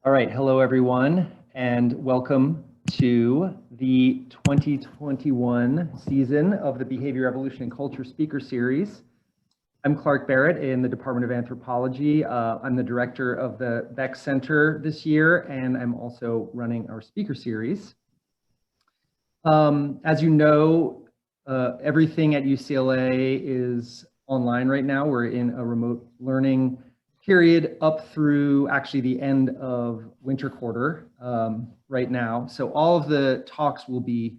All right, hello everyone, and welcome to the 2021 season of the Behavior, Evolution, and Culture Speaker Series. I'm Clark Barrett in the Department of Anthropology. I'm the director of the Beck Center this year, and I'm also running our speaker series. As you know, everything at UCLA is online right now. We're in a remote learning period up through actually the end of winter quarter right now. So all of the talks will be,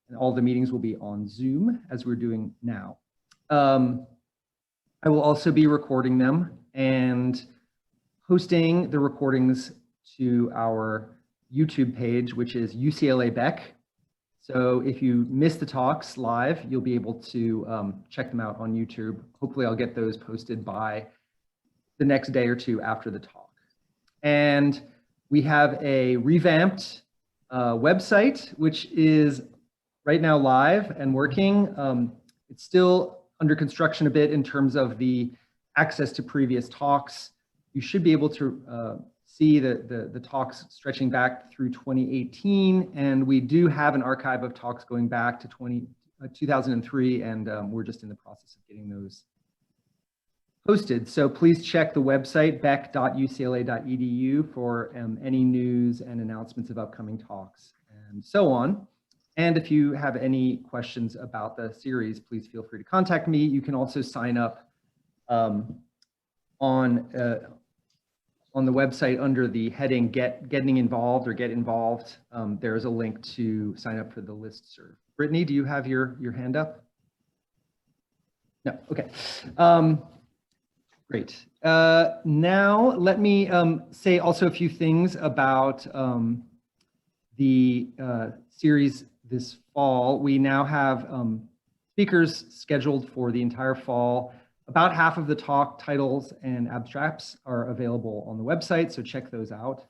and all the meetings will be on Zoom as we're doing now. I will also be recording them and posting the recordings to our YouTube page, which is UCLA Beck. So if you miss the talks live, you'll be able to check them out on YouTube. Hopefully I'll get those posted by the next day or two after the talk. And we have a revamped website, which is right now live and working. It's still under construction a bit in terms of the access to previous talks. You should be able to see the talks stretching back through 2018. And we do have an archive of talks going back to 2003, and we're just in the process of getting those posted. So please check the website, beck.ucla.edu, for any news and announcements of upcoming talks and so on. And if you have any questions about the series, please feel free to contact me. You can also sign up on the website under the heading Getting Involved or Get Involved. There's a link to sign up for the listserv. Brittany, do you have your hand up? No, okay. Great. Now let me say also a few things about the series this fall. We now have speakers scheduled for the entire fall. About half of the talk titles and abstracts are available on the website, so check those out.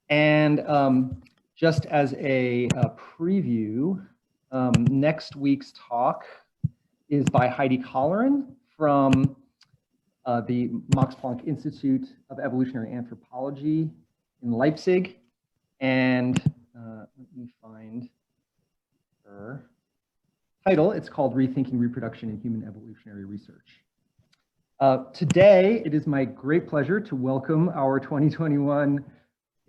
And just as a preview, next week's talk is by Heidi Colleran from the Max Planck Institute of Evolutionary Anthropology in Leipzig. And let me find her title. It's called Rethinking Reproduction in Human Evolutionary Research. Today, it is my great pleasure to welcome our 2021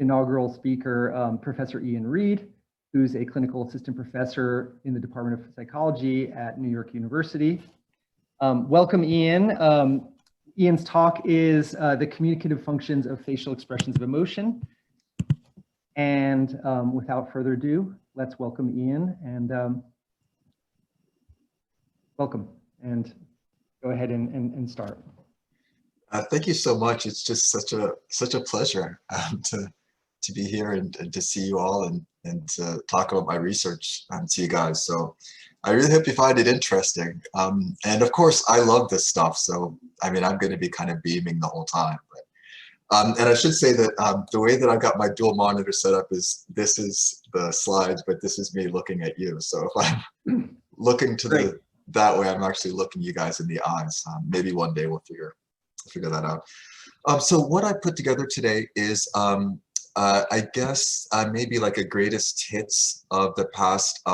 inaugural speaker, Professor Ian Reed, who's a clinical assistant professor in the Department of Psychology at New York University. Welcome, Ian. Ian's talk is the communicative functions of facial expressions of emotion. And without further ado, let's welcome Ian and welcome, and go ahead and start. Thank you so much. It's just such a pleasure to be here and to see you all and to talk about my research to you guys. So I really hope you find it interesting. And of course, I love this stuff. So, I mean, I'm going to be kind of beaming the whole time. But, and I should say that the way that I've got my dual monitor set up is this is the slides, but this is me looking at you. So if I'm looking to that way, I'm actually looking you guys in the eyes. Maybe one day we'll figure that out. So what I put together today is, I guess, maybe like a greatest hits of the past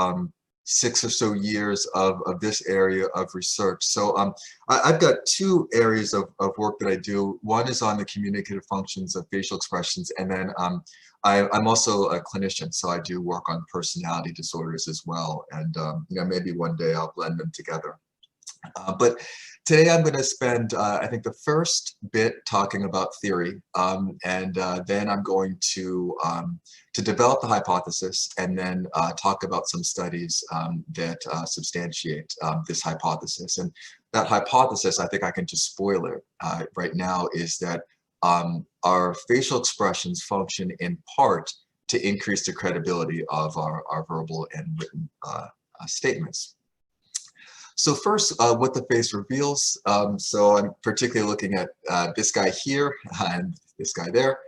6 or so years of this area of research. So I've got two areas of work that I do. One is on the communicative functions of facial expressions, and then I'm also a clinician, so I do work on personality disorders as well. And you know, maybe one day I'll blend them together. But today I'm going to spend, I think, the first bit talking about theory, and then I'm going to develop the hypothesis, and then talk about some studies that substantiate this hypothesis. And that hypothesis, I think I can just spoil it right now, is that our facial expressions function in part to increase the credibility of our verbal and written statements. So first, what the face reveals. So I'm particularly looking at this guy here and this guy there.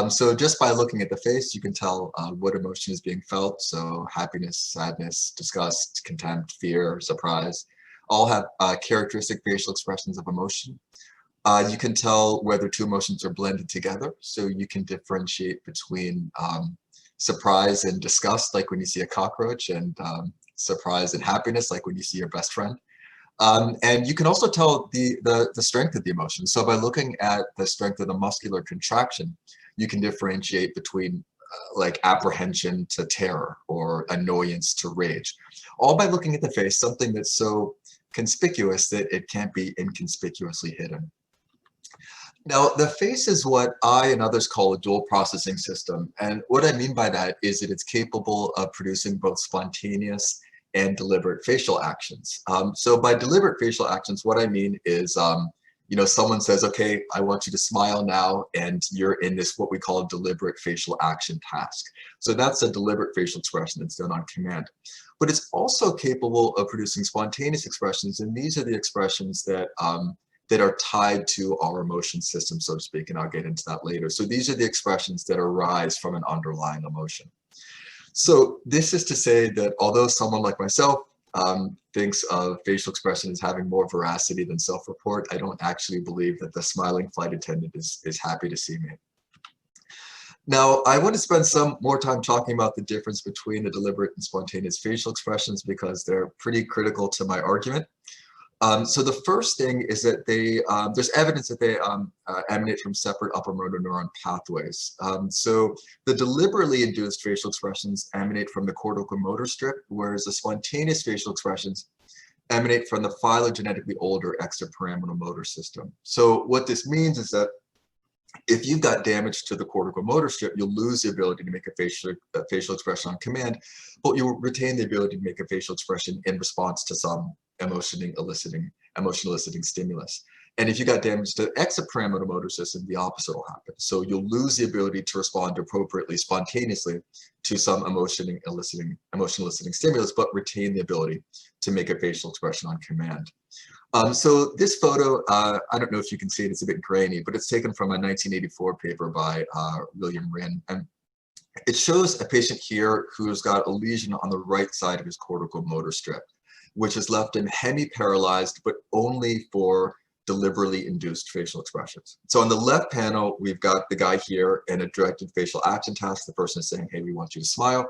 So just by looking at the face, you can tell what emotion is being felt. So happiness, sadness, disgust, contempt, fear, surprise, all have characteristic facial expressions of emotion. You can tell whether two emotions are blended together, so you can differentiate between surprise and disgust, like when you see a cockroach, and surprise and happiness, like when you see your best friend. And you can also tell the strength of the emotion. So by looking at the strength of the muscular contraction, you can differentiate between like apprehension to terror or annoyance to rage, all by looking at the face, something that's so conspicuous that it can't be inconspicuously hidden. Now, the face is what I and others call a dual processing system. And what I mean by that is that it's capable of producing both spontaneous and deliberate facial actions. So by deliberate facial actions, what I mean is, you know, someone says, okay, I want you to smile now, and you're in this, what we call a deliberate facial action task. So that's a deliberate facial expression that's done on command. But it's also capable of producing spontaneous expressions, and these are the expressions that that are tied to our emotion system, so to speak, and I'll get into that later. So these are the expressions that arise from an underlying emotion. So this is to say that although someone like myself thinks of facial expression as having more veracity than self-report, I don't actually believe that the smiling flight attendant is happy to see me. Now, I want to spend some more time talking about the difference between the deliberate and spontaneous facial expressions because they're pretty critical to my argument. So the first thing is that there's evidence that they emanate from separate upper motor neuron pathways. So the deliberately induced facial expressions emanate from the cortical motor strip, whereas the spontaneous facial expressions emanate from the phylogenetically older extrapyramidal motor system. So what this means is that if you've got damage to the cortical motor strip, you'll lose the ability to make a facial expression on command, but you'll retain the ability to make a facial expression in response to some emotion eliciting stimulus. And if you got damage to the extrapyramidal motor system, the opposite will happen. So you'll lose the ability to respond appropriately, spontaneously to some emotion eliciting stimulus, but retain the ability to make a facial expression on command. So this photo, I don't know if you can see it, it's a bit grainy, but it's taken from a 1984 paper by William Wren. And it shows a patient here who's got a lesion on the right side of his cortical motor strip, which has left him hemi-paralyzed, but only for deliberately induced facial expressions. So on the left panel, we've got the guy here in a directed facial action task. The person is saying, hey, we want you to smile.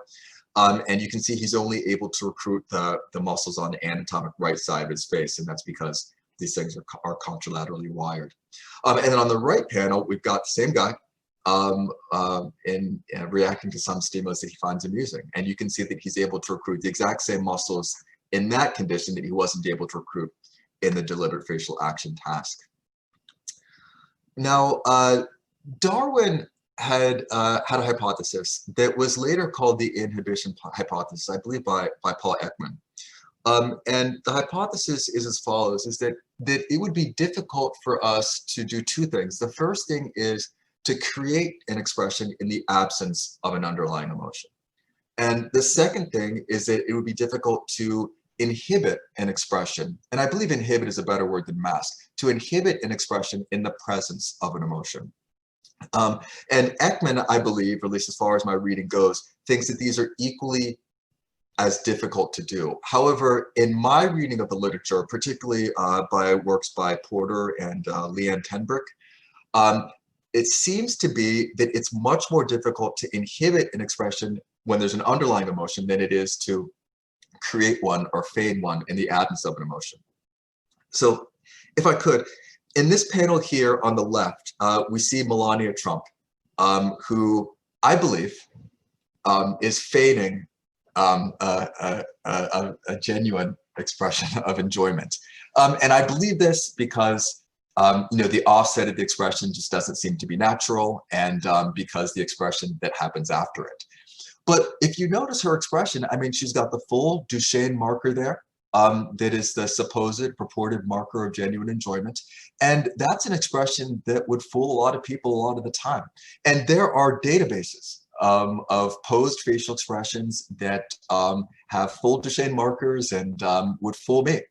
And you can see he's only able to recruit the muscles on the anatomic right side of his face, and that's because these things are contralaterally wired. And then on the right panel, we've got the same guy reacting to some stimulus that he finds amusing. And you can see that he's able to recruit the exact same muscles in that condition that he wasn't able to recruit in the deliberate facial action task. Now, Darwin had a hypothesis that was later called the inhibition hypothesis, I believe by Paul Ekman. And the hypothesis is as follows, is that it would be difficult for us to do two things. The first thing is to create an expression in the absence of an underlying emotion. And the second thing is that it would be difficult to inhibit an expression, and I believe inhibit is a better word than mask, to inhibit an expression in the presence of an emotion. And Ekman, I believe, or at least as far as my reading goes, thinks that these are equally as difficult to do. However, in my reading of the literature, particularly by works by Porter and Leanne Tenbrook, it seems to be that it's much more difficult to inhibit an expression when there's an underlying emotion than it is to create one or feign one in the absence of an emotion. So if I could, in this panel here on the left, we see Melania Trump, who I believe is feigning a genuine expression of enjoyment. And I believe this because you know, the offset of the expression just doesn't seem to be natural, and because the expression that happens after it. But if you notice her expression, I mean, she's got the full Duchenne marker there. That is the supposed purported marker of genuine enjoyment. And that's an expression that would fool a lot of people a lot of the time. And there are databases of posed facial expressions that have full Duchenne markers and would fool me.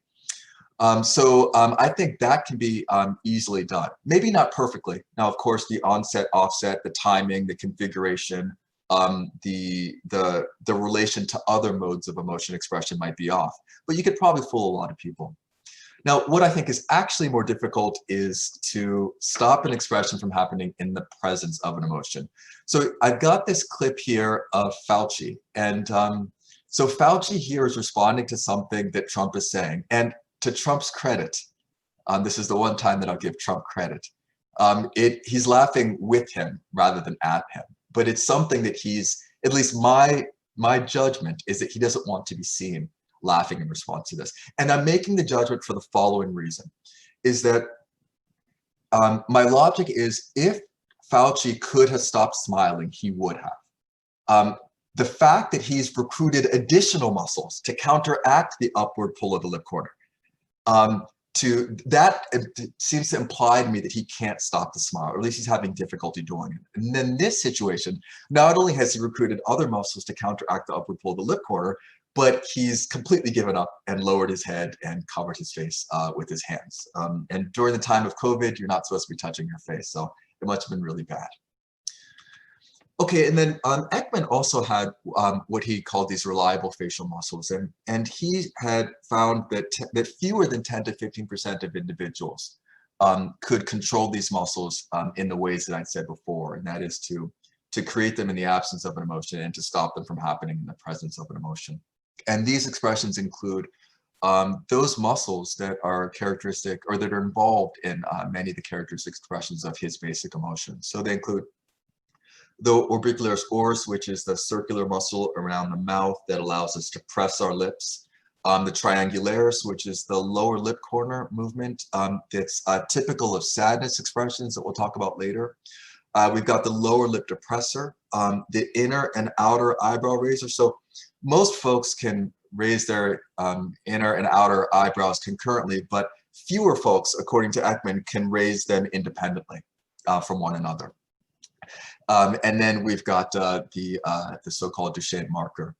So I think that can be easily done. Maybe not perfectly. Now, of course, the onset, offset, the timing, the configuration, the relation to other modes of emotion expression might be off, but you could probably fool a lot of people. Now, what I think is actually more difficult is to stop an expression from happening in the presence of an emotion. So I've got this clip here of Fauci, and so Fauci here is responding to something that Trump is saying, and to Trump's credit, this is the one time that I'll give Trump credit. He's laughing with him rather than at him, but it's something that he's, at least my judgment is that he doesn't want to be seen laughing in response to this. And I'm making the judgment for the following reason, is that my logic is if Fauci could have stopped smiling, he would have. The fact that he's recruited additional muscles to counteract the upward pull of the lip corner, it seems to imply to me that he can't stop the smile, or at least he's having difficulty doing it. And then this situation, not only has he recruited other muscles to counteract the upward pull of the lip corner, but he's completely given up and lowered his head and covered his face with his hands. And during the time of COVID, you're not supposed to be touching your face, so it must have been really bad. Okay, and then Ekman also had what he called these reliable facial muscles, and he had found that fewer than 10 to 15% of individuals could control these muscles in the ways that I said before, and that is to create them in the absence of an emotion and to stop them from happening in the presence of an emotion. And these expressions include those muscles that are characteristic or that are involved in many of the characteristic expressions of his basic emotions. So they include the orbicularis oris, which is the circular muscle around the mouth that allows us to press our lips. The triangularis, which is the lower lip corner movement that's typical of sadness expressions that we'll talk about later. We've got the lower lip depressor, the inner and outer eyebrow raiser. So most folks can raise their inner and outer eyebrows concurrently, but fewer folks, according to Ekman, can raise them independently from one another. And then we've got the so-called Duchenne marker.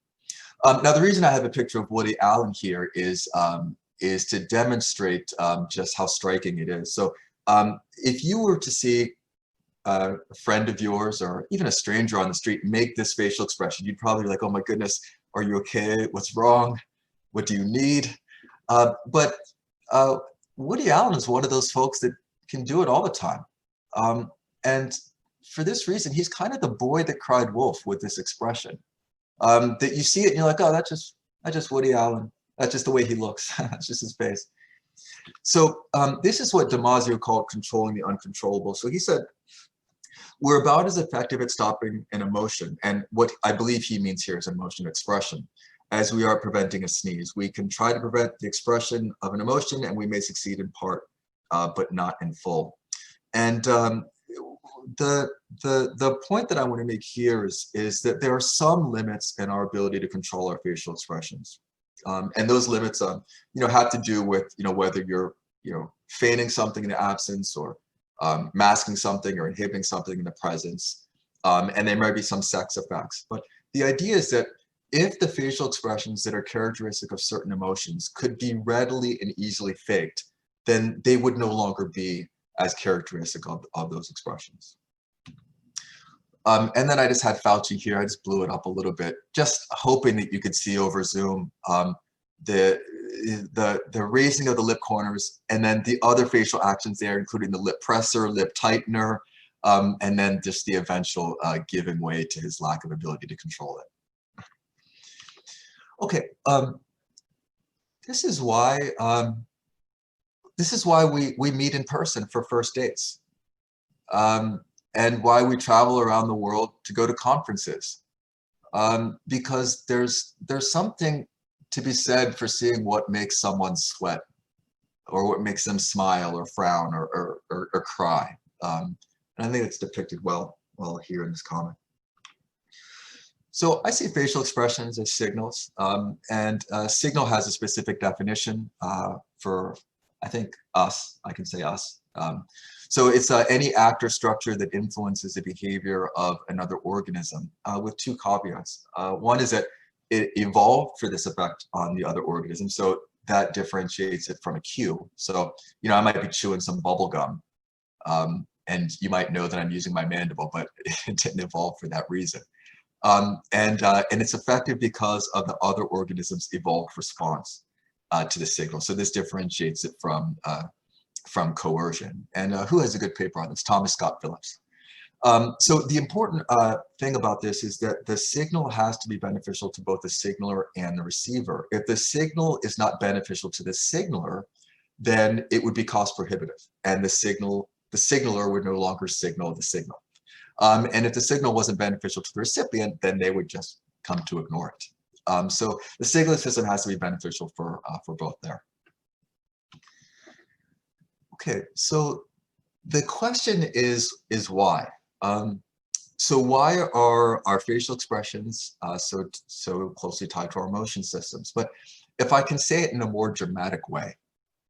Now, the reason I have a picture of Woody Allen here is to demonstrate just how striking it is. So if you were to see a friend of yours or even a stranger on the street make this facial expression, you'd probably be like, oh my goodness, are you okay? What's wrong? What do you need? But Woody Allen is one of those folks that can do it all the time. And for this reason, he's kind of the boy that cried wolf with this expression. That you see it and you're like, oh, that's just Woody Allen. That's just the way he looks. That's just his face. So this is what Damasio called controlling the uncontrollable. So he said, we're about as effective at stopping an emotion, and what I believe he means here is emotion expression, as we are preventing a sneeze. We can try to prevent the expression of an emotion, and we may succeed in part, but not in full. And the point that I want to make here is that there are some limits in our ability to control our facial expressions, and those limits, have to do with whether you're feigning something in the absence or masking something or inhibiting something in the presence, and there might be some sex effects. But the idea is that if the facial expressions that are characteristic of certain emotions could be readily and easily faked, then they would no longer be as characteristic of those expressions. And then I just had Fauci here. I just blew it up a little bit, just hoping that you could see over Zoom the raising of the lip corners, and then the other facial actions there, including the lip presser, lip tightener, and then just the eventual giving way to his lack of ability to control it. Okay, this is why we meet in person for first dates, and why we travel around the world to go to conferences, because there's something to be said for seeing what makes someone sweat, or what makes them smile or frown or cry. And I think it's depicted well here in this comic. So I see facial expressions as signals, and signal has a specific definition for, I think, us. I can say us. So it's any act or structure that influences the behavior of another organism, with two caveats. One is that it evolved for this effect on the other organism, so that differentiates it from a cue. So, I might be chewing some bubble gum, and you might know that I'm using my mandible, but it didn't evolve for that reason. And it's effective because of the other organism's evolved response. to the signal. So this differentiates it from coercion. And who has a good paper on this? Thomas Scott Phillips. So the important thing about this is that the signal has to be beneficial to both the signaler and the receiver. If the signal is not beneficial to the signaler, then it would be cost prohibitive, and the signaler would no longer signal the signal. And if the signal wasn't beneficial to the recipient, then they would just come to ignore it. So the signaling system has to be beneficial for both there. Okay, so the question is why? So why are our facial expressions so closely tied to our emotion systems? But if I can say it in a more dramatic way,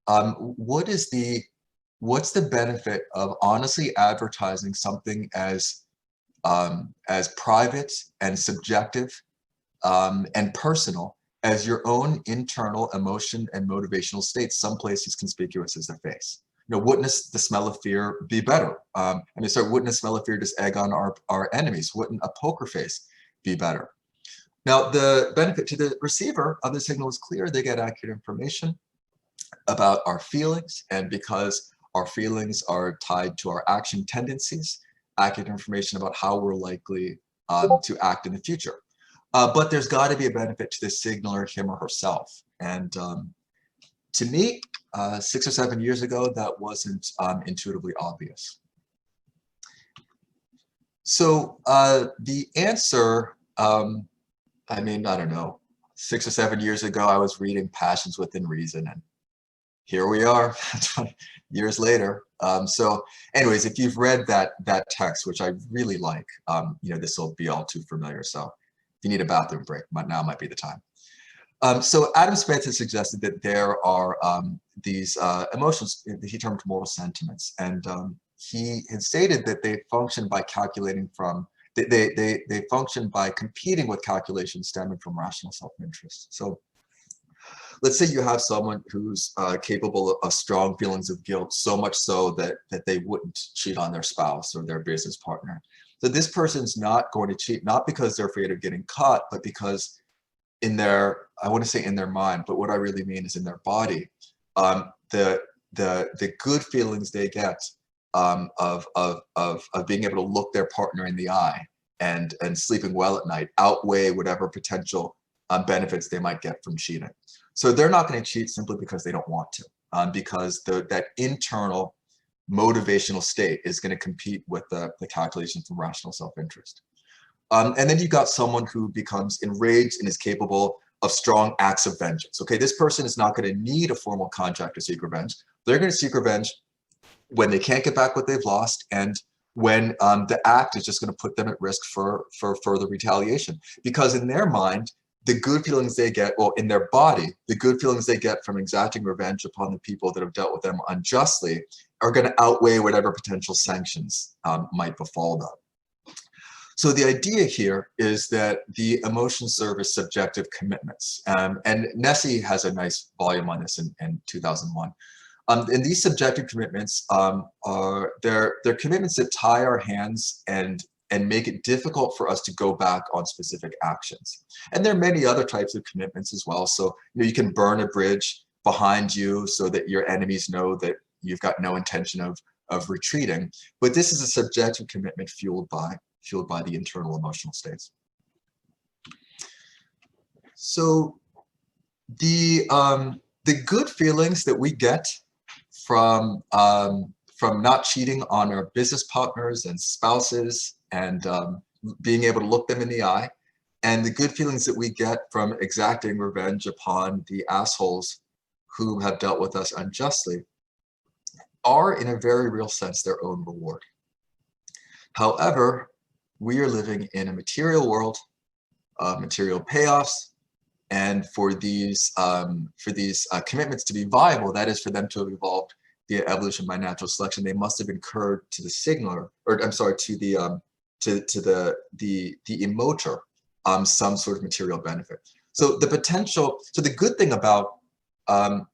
what's the benefit of honestly advertising something as private and subjective and personal as your own internal emotion and motivational states, someplace as conspicuous as their face? You know, wouldn't the smell of fear be better? Wouldn't the smell of fear just egg on our enemies? Wouldn't a poker face be better? Now, the benefit to the receiver of the signal is clear. They get accurate information about our feelings, and because our feelings are tied to our action tendencies, accurate information about how we're likely to act in the future. But there's got to be a benefit to the signaler, him or herself. And to me, 6 or 7 years ago, that wasn't intuitively obvious. So the answer, I don't know, 6 or 7 years ago, I was reading Passions Within Reason, and here we are 20 years later. So anyways, if you've read that text, which I really like, this will be all too familiar. So if you need a bathroom break, now might be the time. So Adam Smith has suggested that there are these emotions, he termed moral sentiments, and he had stated that they function by calculating from, they function by competing with calculations stemming from rational self-interest. So let's say you have someone who's capable of strong feelings of guilt, so much so that they wouldn't cheat on their spouse or their business partner. So this person's not going to cheat, not because they're afraid of getting caught, but because in their, I want to say in their mind, but what I really mean is in their body, the good feelings they get of being able to look their partner in the eye and sleeping well at night outweigh whatever potential benefits they might get from cheating. So they're not going to cheat simply because they don't want to, because that internal motivational state is going to compete with the calculation from rational self-interest. And then you've got someone who becomes enraged and is capable of strong acts of vengeance. Okay, this person is not going to need a formal contract to seek revenge. They're going to seek revenge when they can't get back what they've lost, and when the act is just going to put them at risk for further retaliation. Because in their mind, the good feelings they get, well, in their body, the good feelings they get from exacting revenge upon the people that have dealt with them unjustly are going to outweigh whatever potential sanctions might befall them. So the idea here is that the emotions serve as subjective commitments. And Nessie has a nice volume on this in 2001. And these subjective commitments they're commitments that tie our hands and make it difficult for us to go back on specific actions. And there are many other types of commitments as well. So you can burn a bridge behind you so that your enemies know that you've got no intention of retreating. But this is a subjective commitment fueled by the internal emotional states. So the good feelings that we get from not cheating on our business partners and spouses and being able to look them in the eye, and the good feelings that we get from exacting revenge upon the assholes who have dealt with us unjustly are, in a very real sense, their own reward. However, we are living in a material world of material payoffs, and for these commitments to be viable, that is, for them to have evolved via evolution by natural selection, they must have incurred to the signaler, or I'm sorry, to the emoter, some sort of material benefit. So the potential, so the good thing about an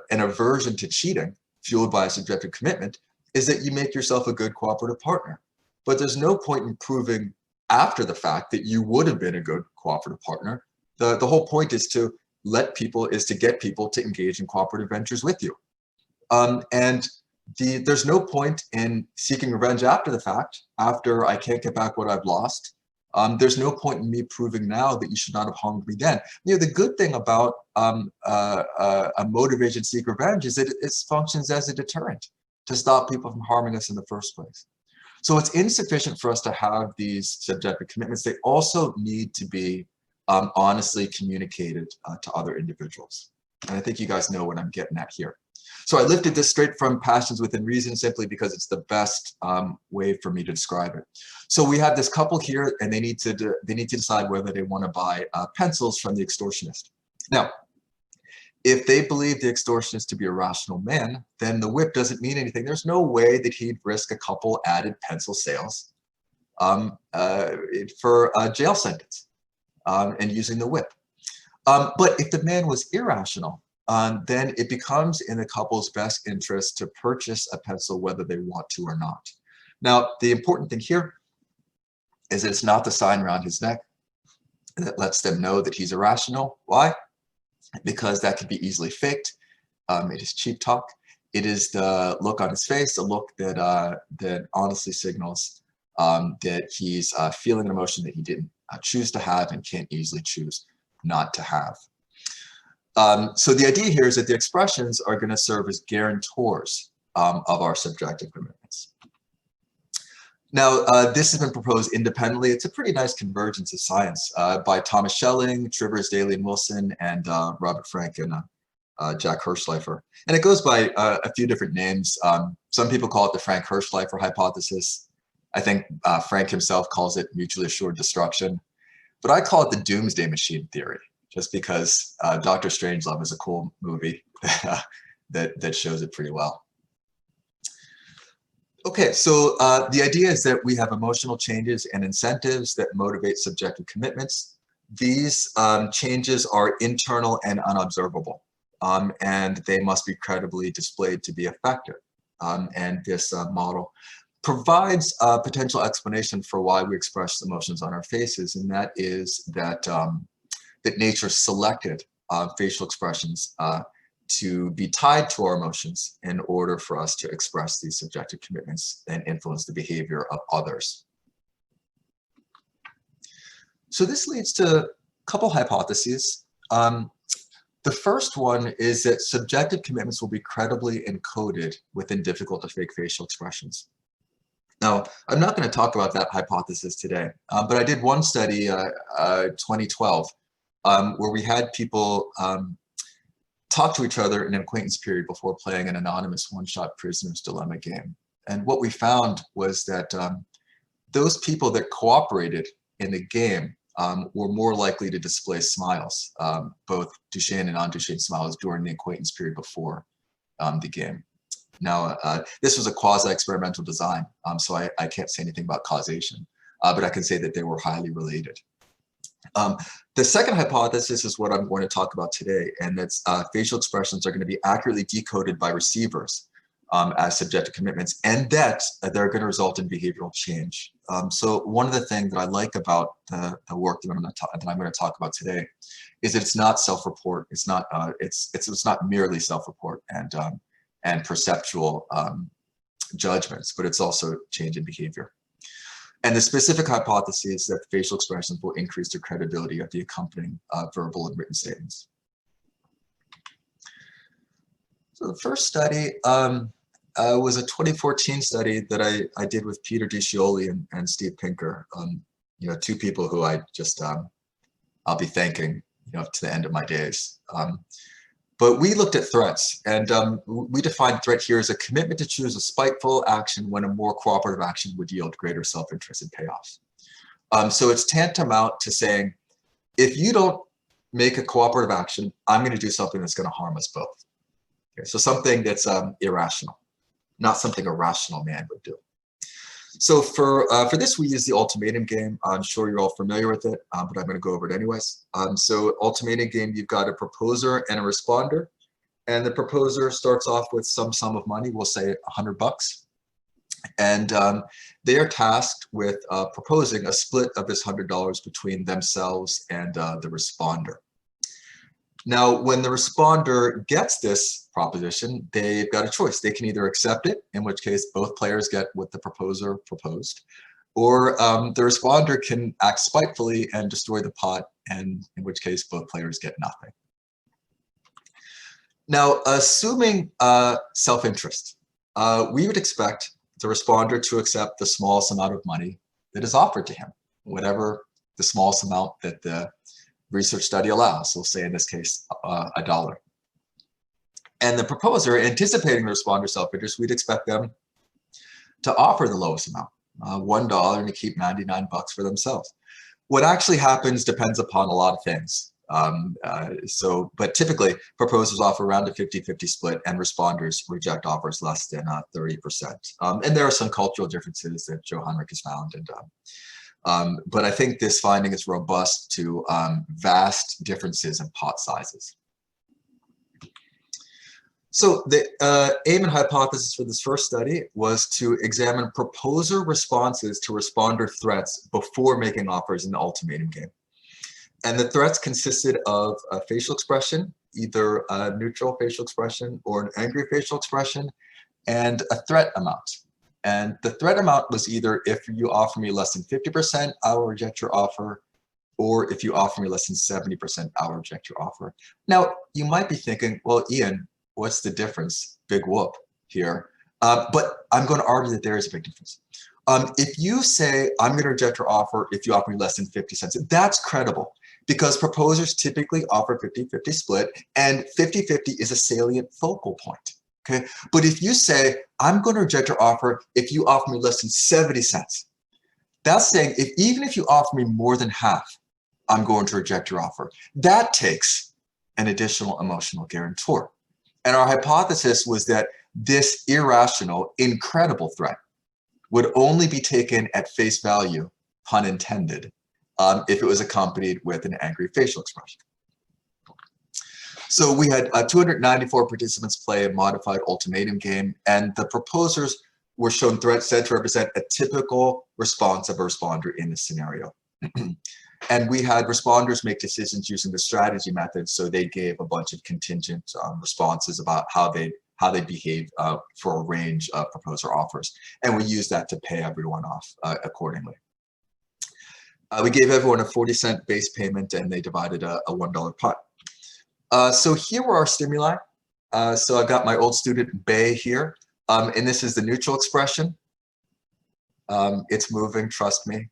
aversion to cheating fueled by a subjective commitment is that you make yourself a good cooperative partner. But there's no point in proving after the fact that you would have been a good cooperative partner. The whole point is to is to get people to engage in cooperative ventures with you. And there's no point in seeking revenge after the fact, after I can't get back what I've lost. There's no point in me proving now that you should not have harmed me then. You know, the good thing about a motivation to seek revenge is that it functions as a deterrent to stop people from harming us in the first place. So it's insufficient for us to have these subjective commitments. They also need to be honestly communicated to other individuals. And I think you guys know what I'm getting at here. So I lifted this straight from Passions Within Reason simply because it's the best way for me to describe it. So we have this couple here, and they need to decide whether they want to buy pencils from the extortionist. Now, if they believe the extortionist to be a rational man, then the whip doesn't mean anything. There's no way that he'd risk a couple added pencil sales for a jail sentence and using the whip. But if the man was irrational, then it becomes in the couple's best interest to purchase a pencil whether they want to or not. Now, the important thing here is that it's not the sign around his neck that lets them know that he's irrational. Why? Because that could be easily faked. It is cheap talk. It is the look on his face, the look that that honestly signals that he's feeling an emotion that he didn't choose to have and can't easily choose not to have. So the idea here is that the expressions are going to serve as guarantors of our subjective commitments. Now, this has been proposed independently. It's a pretty nice convergence of science by Thomas Schelling, Trivers, Daly, and Wilson, and Robert Frank and Jack Hirschleifer. And it goes by a few different names. Some people call it the Frank-Hirschleifer hypothesis. I think Frank himself calls it mutually assured destruction. But I call it the doomsday machine theory, just because Dr. Strangelove is a cool movie that shows it pretty well. Okay, so the idea is that we have emotional changes and incentives that motivate subjective commitments. These changes are internal and unobservable, and they must be credibly displayed to be effective. And this model provides a potential explanation for why we express emotions on our faces, and that is that that nature selected facial expressions to be tied to our emotions in order for us to express these subjective commitments and influence the behavior of others. So this leads to a couple hypotheses. The first one is that subjective commitments will be credibly encoded within difficult to fake facial expressions. Now, I'm not going to talk about that hypothesis today, but I did one study, 2012, where we had people talk to each other in an acquaintance period before playing an anonymous one-shot prisoner's dilemma game. And what we found was that those people that cooperated in the game were more likely to display smiles, both Duchenne and non-Duchenne smiles during the acquaintance period before the game. Now, this was a quasi-experimental design, so I can't say anything about causation, but I can say that they were highly related. The second hypothesis is what I'm going to talk about today, and that's facial expressions are going to be accurately decoded by receivers as subjective commitments, and that they're going to result in behavioral change. So one of the things that I like about the work that I'm going to talk about today is that it's not self-report. It's not it's not merely self-report and perceptual judgments, but it's also change in behavior. And the specific hypothesis is that facial expressions will increase the credibility of the accompanying verbal and written statements. So the first study was a 2014 study that I did with Peter DiCioli and Steve Pinker. You know, two people who I just I'll be thanking, you know, to the end of my days. But we looked at threats, and we defined threat here as a commitment to choose a spiteful action when a more cooperative action would yield greater self-interest and payoffs. So it's tantamount to saying, if you don't make a cooperative action, I'm going to do something that's going to harm us both. Okay, so something that's irrational, not something a rational man would do. So for this, we use the Ultimatum Game. I'm sure you're all familiar with it, but I'm going to go over it anyways. So Ultimatum Game, you've got a proposer and a responder, and the proposer starts off with some sum of money, we'll say $100, and they are tasked with proposing a split of this $100 between themselves and the responder. Now, when the responder gets this proposition, they've got a choice. They can either accept it, in which case both players get what the proposer proposed, or the responder can act spitefully and destroy the pot, and in which case both players get nothing. Now, assuming self-interest, we would expect the responder to accept the smallest amount of money that is offered to him, whatever the smallest amount that the research study allows. So we'll say in this case, $1. And the proposer, anticipating the responder's self-interest, we'd expect them to offer the lowest amount, $1, and to keep 99 bucks for themselves. What actually happens depends upon a lot of things. But typically proposers offer around a 50-50 split, and responders reject offers less than 30%. And there are some cultural differences that Joe Heinrich has found. But I think this finding is robust to vast differences in pot sizes. So the aim and hypothesis for this first study was to examine proposer responses to responder threats before making offers in the ultimatum game. And the threats consisted of a facial expression, either a neutral facial expression or an angry facial expression, and a threat amount. And the threat amount was either, if you offer me less than 50%, I will reject your offer, or if you offer me less than 70%, I will reject your offer. Now, you might be thinking, well, Ian, what's the difference? Big whoop here. But I'm going to argue that there is a big difference. If you say, I'm going to reject your offer if you offer me less than 50 cents, that's credible, because proposers typically offer 50-50 split, and 50-50 is a salient focal point. Okay, but if you say, I'm going to reject your offer if you offer me less than 70 cents, that's saying even if you offer me more than half, I'm going to reject your offer. That takes an additional emotional guarantor. And our hypothesis was that this irrational, incredible threat would only be taken at face value, pun intended, if it was accompanied with an angry facial expression. So we had 294 participants play a modified ultimatum game, and the proposers were shown threats said to represent a typical response of a responder in this scenario. And we had responders make decisions using the strategy method, so they gave a bunch of contingent responses about how they behave for a range of proposer offers, and we used that to pay everyone off accordingly. We gave everyone a 40-cent base payment, and they divided a $1 pot. So here were our stimuli. So I've got my old student Bay here, and this is the neutral expression. It's moving, trust me.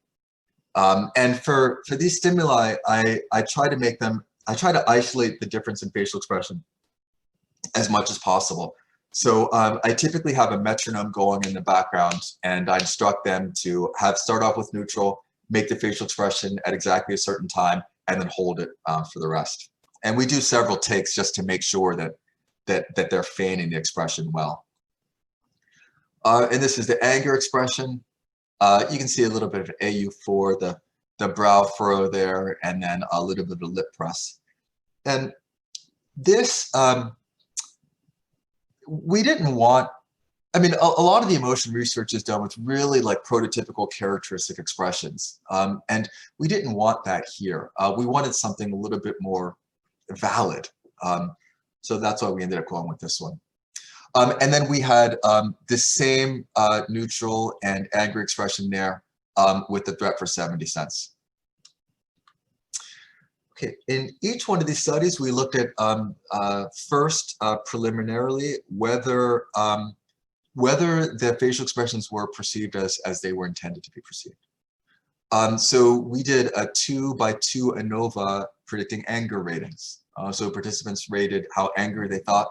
And for these stimuli, I try to isolate the difference in facial expression as much as possible. So I typically have a metronome going in the background, and I instruct them to start off with neutral, make the facial expression at exactly a certain time, and then hold it for the rest. And we do several takes just to make sure that they're feigning the expression well. And this is the anger expression. You can see a little bit of AU4, the brow furrow there, and then a little bit of lip press. And this, we didn't want, I mean, a lot of the emotion research is done with really like prototypical characteristic expressions. And we didn't want that here. We wanted something a little bit more valid. So that's why we ended up going with this one. And then we had the same neutral and angry expression there with the threat for 70 cents. Okay, in each one of these studies, we looked at first preliminarily whether the facial expressions were perceived as they were intended to be perceived. So we did a 2x2 ANOVA predicting anger ratings. So participants rated how angry they thought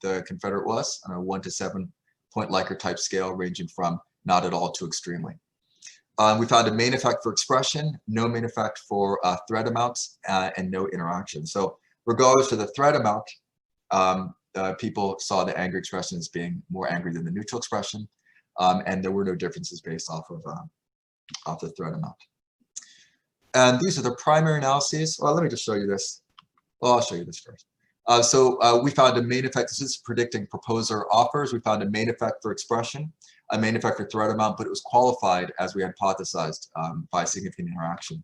the Confederate was on a 1 to 7 point Likert type scale, ranging from not at all to extremely. We found a main effect for expression, no main effect for threat amounts, and no interaction. So regardless of the threat amount, people saw the anger expression as being more angry than the neutral expression, and there were no differences based off of the threat amount. And these are the primary analyses. Well, let me just show you this. Well, I'll show you this first. So we found a main effect. This is predicting proposer offers. We found a main effect for expression, a main effect for threat amount, but it was qualified as we hypothesized by significant interaction.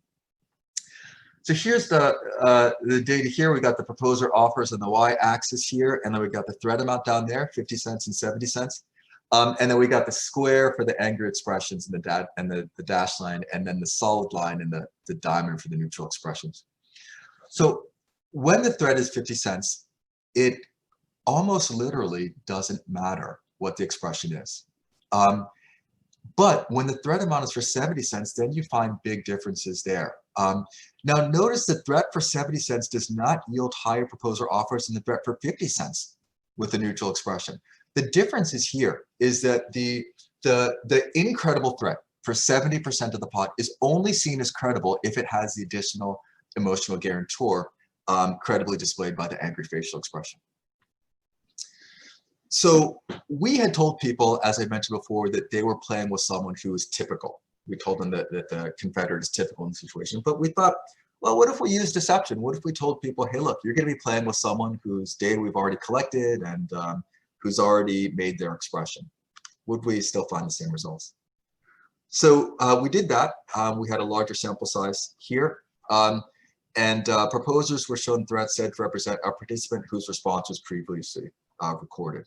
So here's the data here. We got the proposer offers on the y-axis here, and then we got the threat amount down there, 50 cents and 70 cents. And then we got the square for the angry expressions and the dash line, and then the solid line and the diamond for the neutral expressions. So when the threat is 50 cents, it almost literally doesn't matter what the expression is. But when the threat amount is for 70 cents, then you find big differences there. Now notice the threat for 70 cents does not yield higher proposer offers than the threat for 50 cents with the neutral expression. The difference is here is that the incredible threat for 70% of the pot is only seen as credible if it has the additional emotional guarantor credibly displayed by the angry facial expression. So we had told people, as I mentioned before, that they were playing with someone who was typical. We told them that the Confederate is typical in the situation, but we thought, well, what if we use deception? What if we told people, hey, look, you're going to be playing with someone whose data we've already collected and who's already made their expression? Would we still find the same results? So we did that. We had a larger sample size here. And proposers were shown threats said to represent a participant whose response was previously recorded.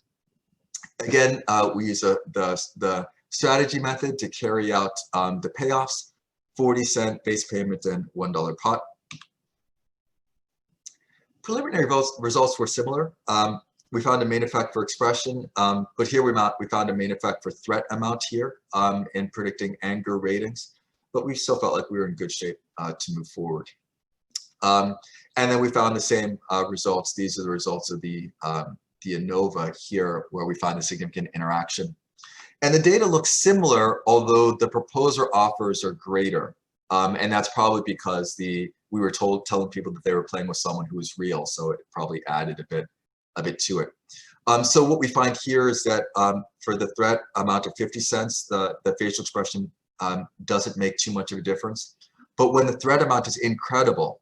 Again, we use the strategy method to carry out the payoffs, 40-cent base payment and $1 pot. Preliminary results were similar. We found a main effect for expression, but here we found a main effect for threat amount here in predicting anger ratings, but we still felt like we were in good shape to move forward. And then we found the same results. These are the results of the ANOVA here, where we find a significant interaction. And the data looks similar, although the proposer offers are greater. And that's probably because we were telling people that they were playing with someone who was real, so it probably added a bit to it. So what we find here is that for the threat amount of 50 cents, the facial expression doesn't make too much of a difference. But when the threat amount is incredible,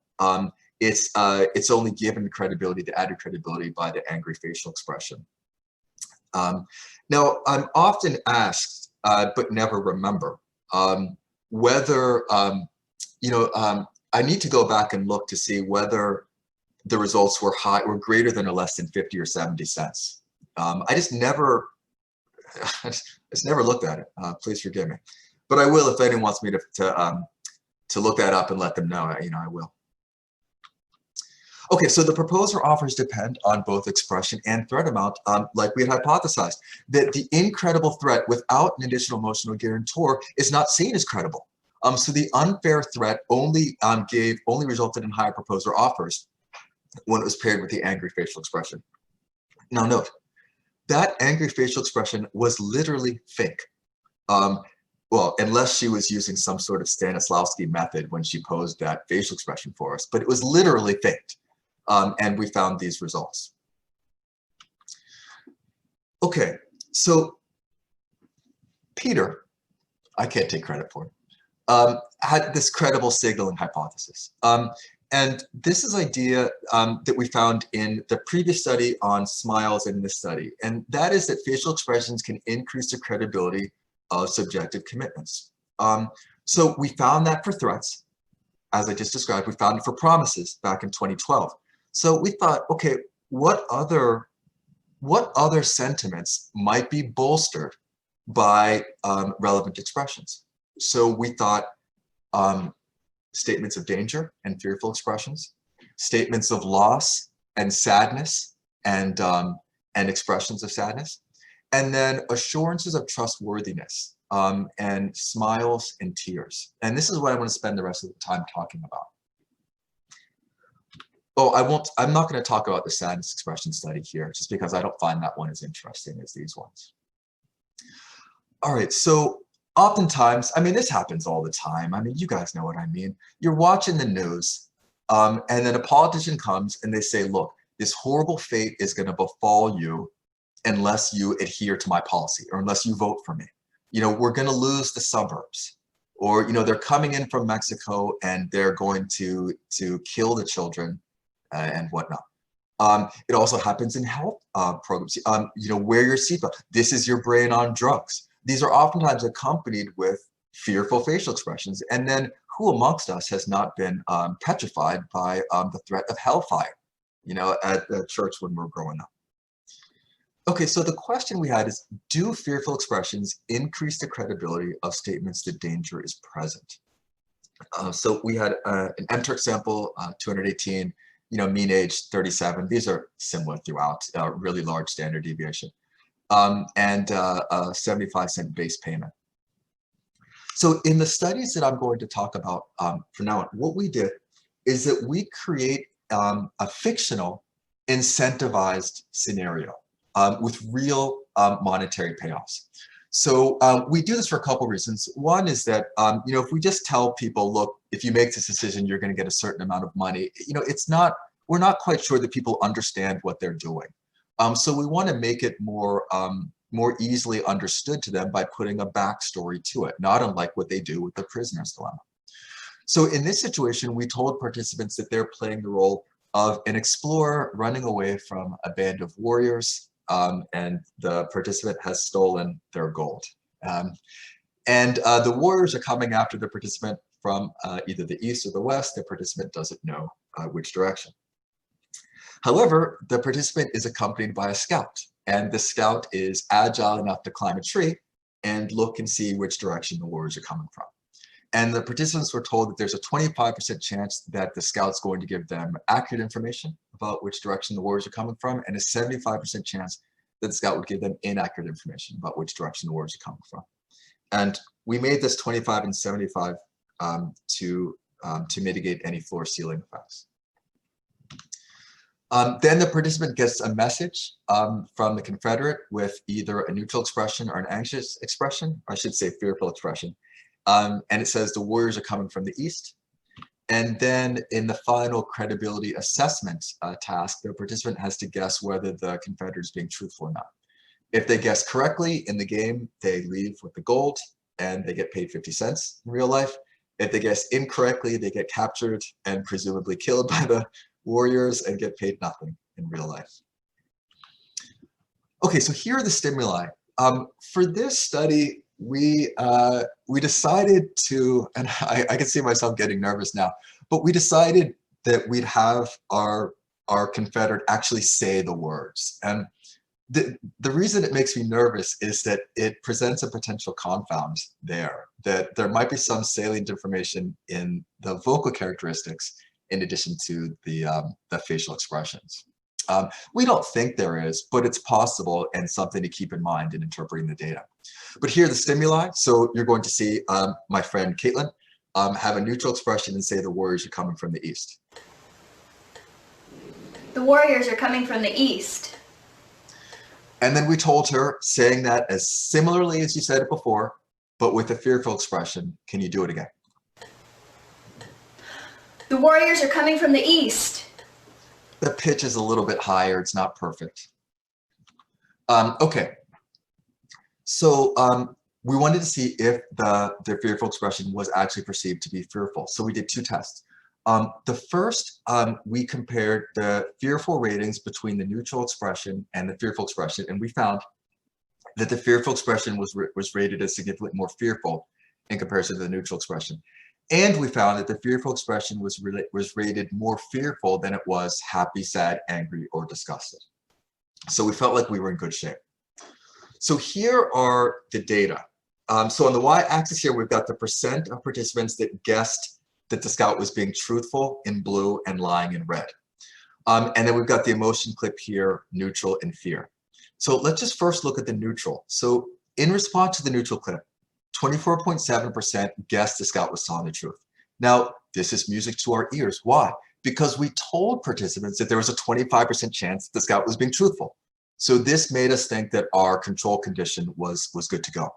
it's only given credibility, the added credibility by the angry facial expression. Now, I'm often asked, but never remember, whether, I need to go back and look to see whether the results were greater than or less than 50 or 70 cents. I just never looked at it. Please forgive me, but I will if anyone wants me to look that up and let them know. I will. Okay, so the proposer offers depend on both expression and threat amount, like we had hypothesized, that the incredible threat without an additional emotional guarantor is not seen as credible. So the unfair threat only resulted in higher proposer offers when it was paired with the angry facial expression. Now note, that angry facial expression was literally fake. Well, unless she was using some sort of Stanislavski method when she posed that facial expression for us, but it was literally faked. And we found these results. Okay, so Peter, I can't take credit for it, had this credible signaling hypothesis. And this is an idea that we found in the previous study on smiles and in this study. And that is that facial expressions can increase the credibility of subjective commitments. So we found that for threats, as I just described. We found it for promises back in 2012. So we thought, okay, what other sentiments might be bolstered by relevant expressions? So we thought statements of danger and fearful expressions, statements of loss and sadness and expressions of sadness, and then assurances of trustworthiness and smiles and tears. And this is what I want to spend the rest of the time talking about. Oh, I'm not going to talk about the sadness expression study here, just because I don't find that one as interesting as these ones. All right, so oftentimes, I mean, this happens all the time. I mean, you guys know what I mean. You're watching the news, and then a politician comes and they say, look, this horrible fate is going to befall you unless you adhere to my policy or unless you vote for me. We're going to lose the suburbs. Or, they're coming in from Mexico and they're going to kill the children and whatnot. It also happens in health programs. Wear your seatbelt. This is your brain on drugs. These are oftentimes accompanied with fearful facial expressions. And then who amongst us has not been petrified by the threat of hellfire, at the church when we're growing up? Okay, so the question we had is, do fearful expressions increase the credibility of statements that danger is present? So we had an MTurk sample, 218, mean age 37. These are similar throughout, really large standard deviation, and a 75-cent base payment. So in the studies that I'm going to talk about from now on, what we did is that we create a fictional incentivized scenario with real monetary payoffs. So we do this for a couple reasons. One is that, if we just tell people, look, if you make this decision, you're going to get a certain amount of money, we're not quite sure that people understand what they're doing. So we want to make it more easily understood to them by putting a backstory to it, not unlike what they do with the prisoner's dilemma. So in this situation, we told participants that they're playing the role of an explorer running away from a band of warriors, and the participant has stolen their gold. And the warriors are coming after the participant from either the east or the west. The participant doesn't know which direction. However, the participant is accompanied by a scout, and the scout is agile enough to climb a tree and look and see which direction the warriors are coming from. And the participants were told that there's a 25% chance that the scout's going to give them accurate information about which direction the warriors are coming from, and a 75% chance that the scout would give them inaccurate information about which direction the warriors are coming from. And we made this 25 and 75 to mitigate any floor ceiling effects. Then the participant gets a message from the Confederate with either a neutral expression or an anxious expression, or I should say fearful expression. And it says the warriors are coming from the east. And then in the final credibility assessment task, the participant has to guess whether the Confederate is being truthful or not. If they guess correctly in the game, they leave with the gold and they get paid 50 cents in real life. If they guess incorrectly, they get captured and presumably killed by the warriors and get paid nothing in real life. Okay, so here are the stimuli. For this study, we decided to, and I can see myself getting nervous now, but we decided that we'd have our Confederate actually say the words. And the reason it makes me nervous is that it presents a potential confound there, that there might be some salient information in the vocal characteristics in addition to the facial expressions. We don't think there is, but it's possible and something to keep in mind in interpreting the data. But here are the stimuli. So you're going to see my friend Caitlin have a neutral expression and say the warriors are coming from the east. The warriors are coming from the east. And then we told her, saying that as similarly as you said it before, but with a fearful expression, can you do it again? The warriors are coming from the east. The pitch is a little bit higher. It's not perfect. Okay. So we wanted to see if the fearful expression was actually perceived to be fearful. So we did two tests. The first, we compared the fearful ratings between the neutral expression and the fearful expression, and we found that the fearful expression was rated as significantly more fearful in comparison to the neutral expression. And we found that the fearful expression was rated more fearful than it was happy, sad, angry, or disgusted. So we felt like we were in good shape. So here are the data. So on the y-axis here, we've got the percent of participants that guessed that the scout was being truthful in blue and lying in red. And then we've got the emotion clip here, neutral and fear. So let's just first look at the neutral. So in response to the neutral clip, 24.7% guessed the scout was telling the truth. Now, this is music to our ears. Why? Because we told participants that there was a 25% chance the scout was being truthful. So this made us think that our control condition was good to go.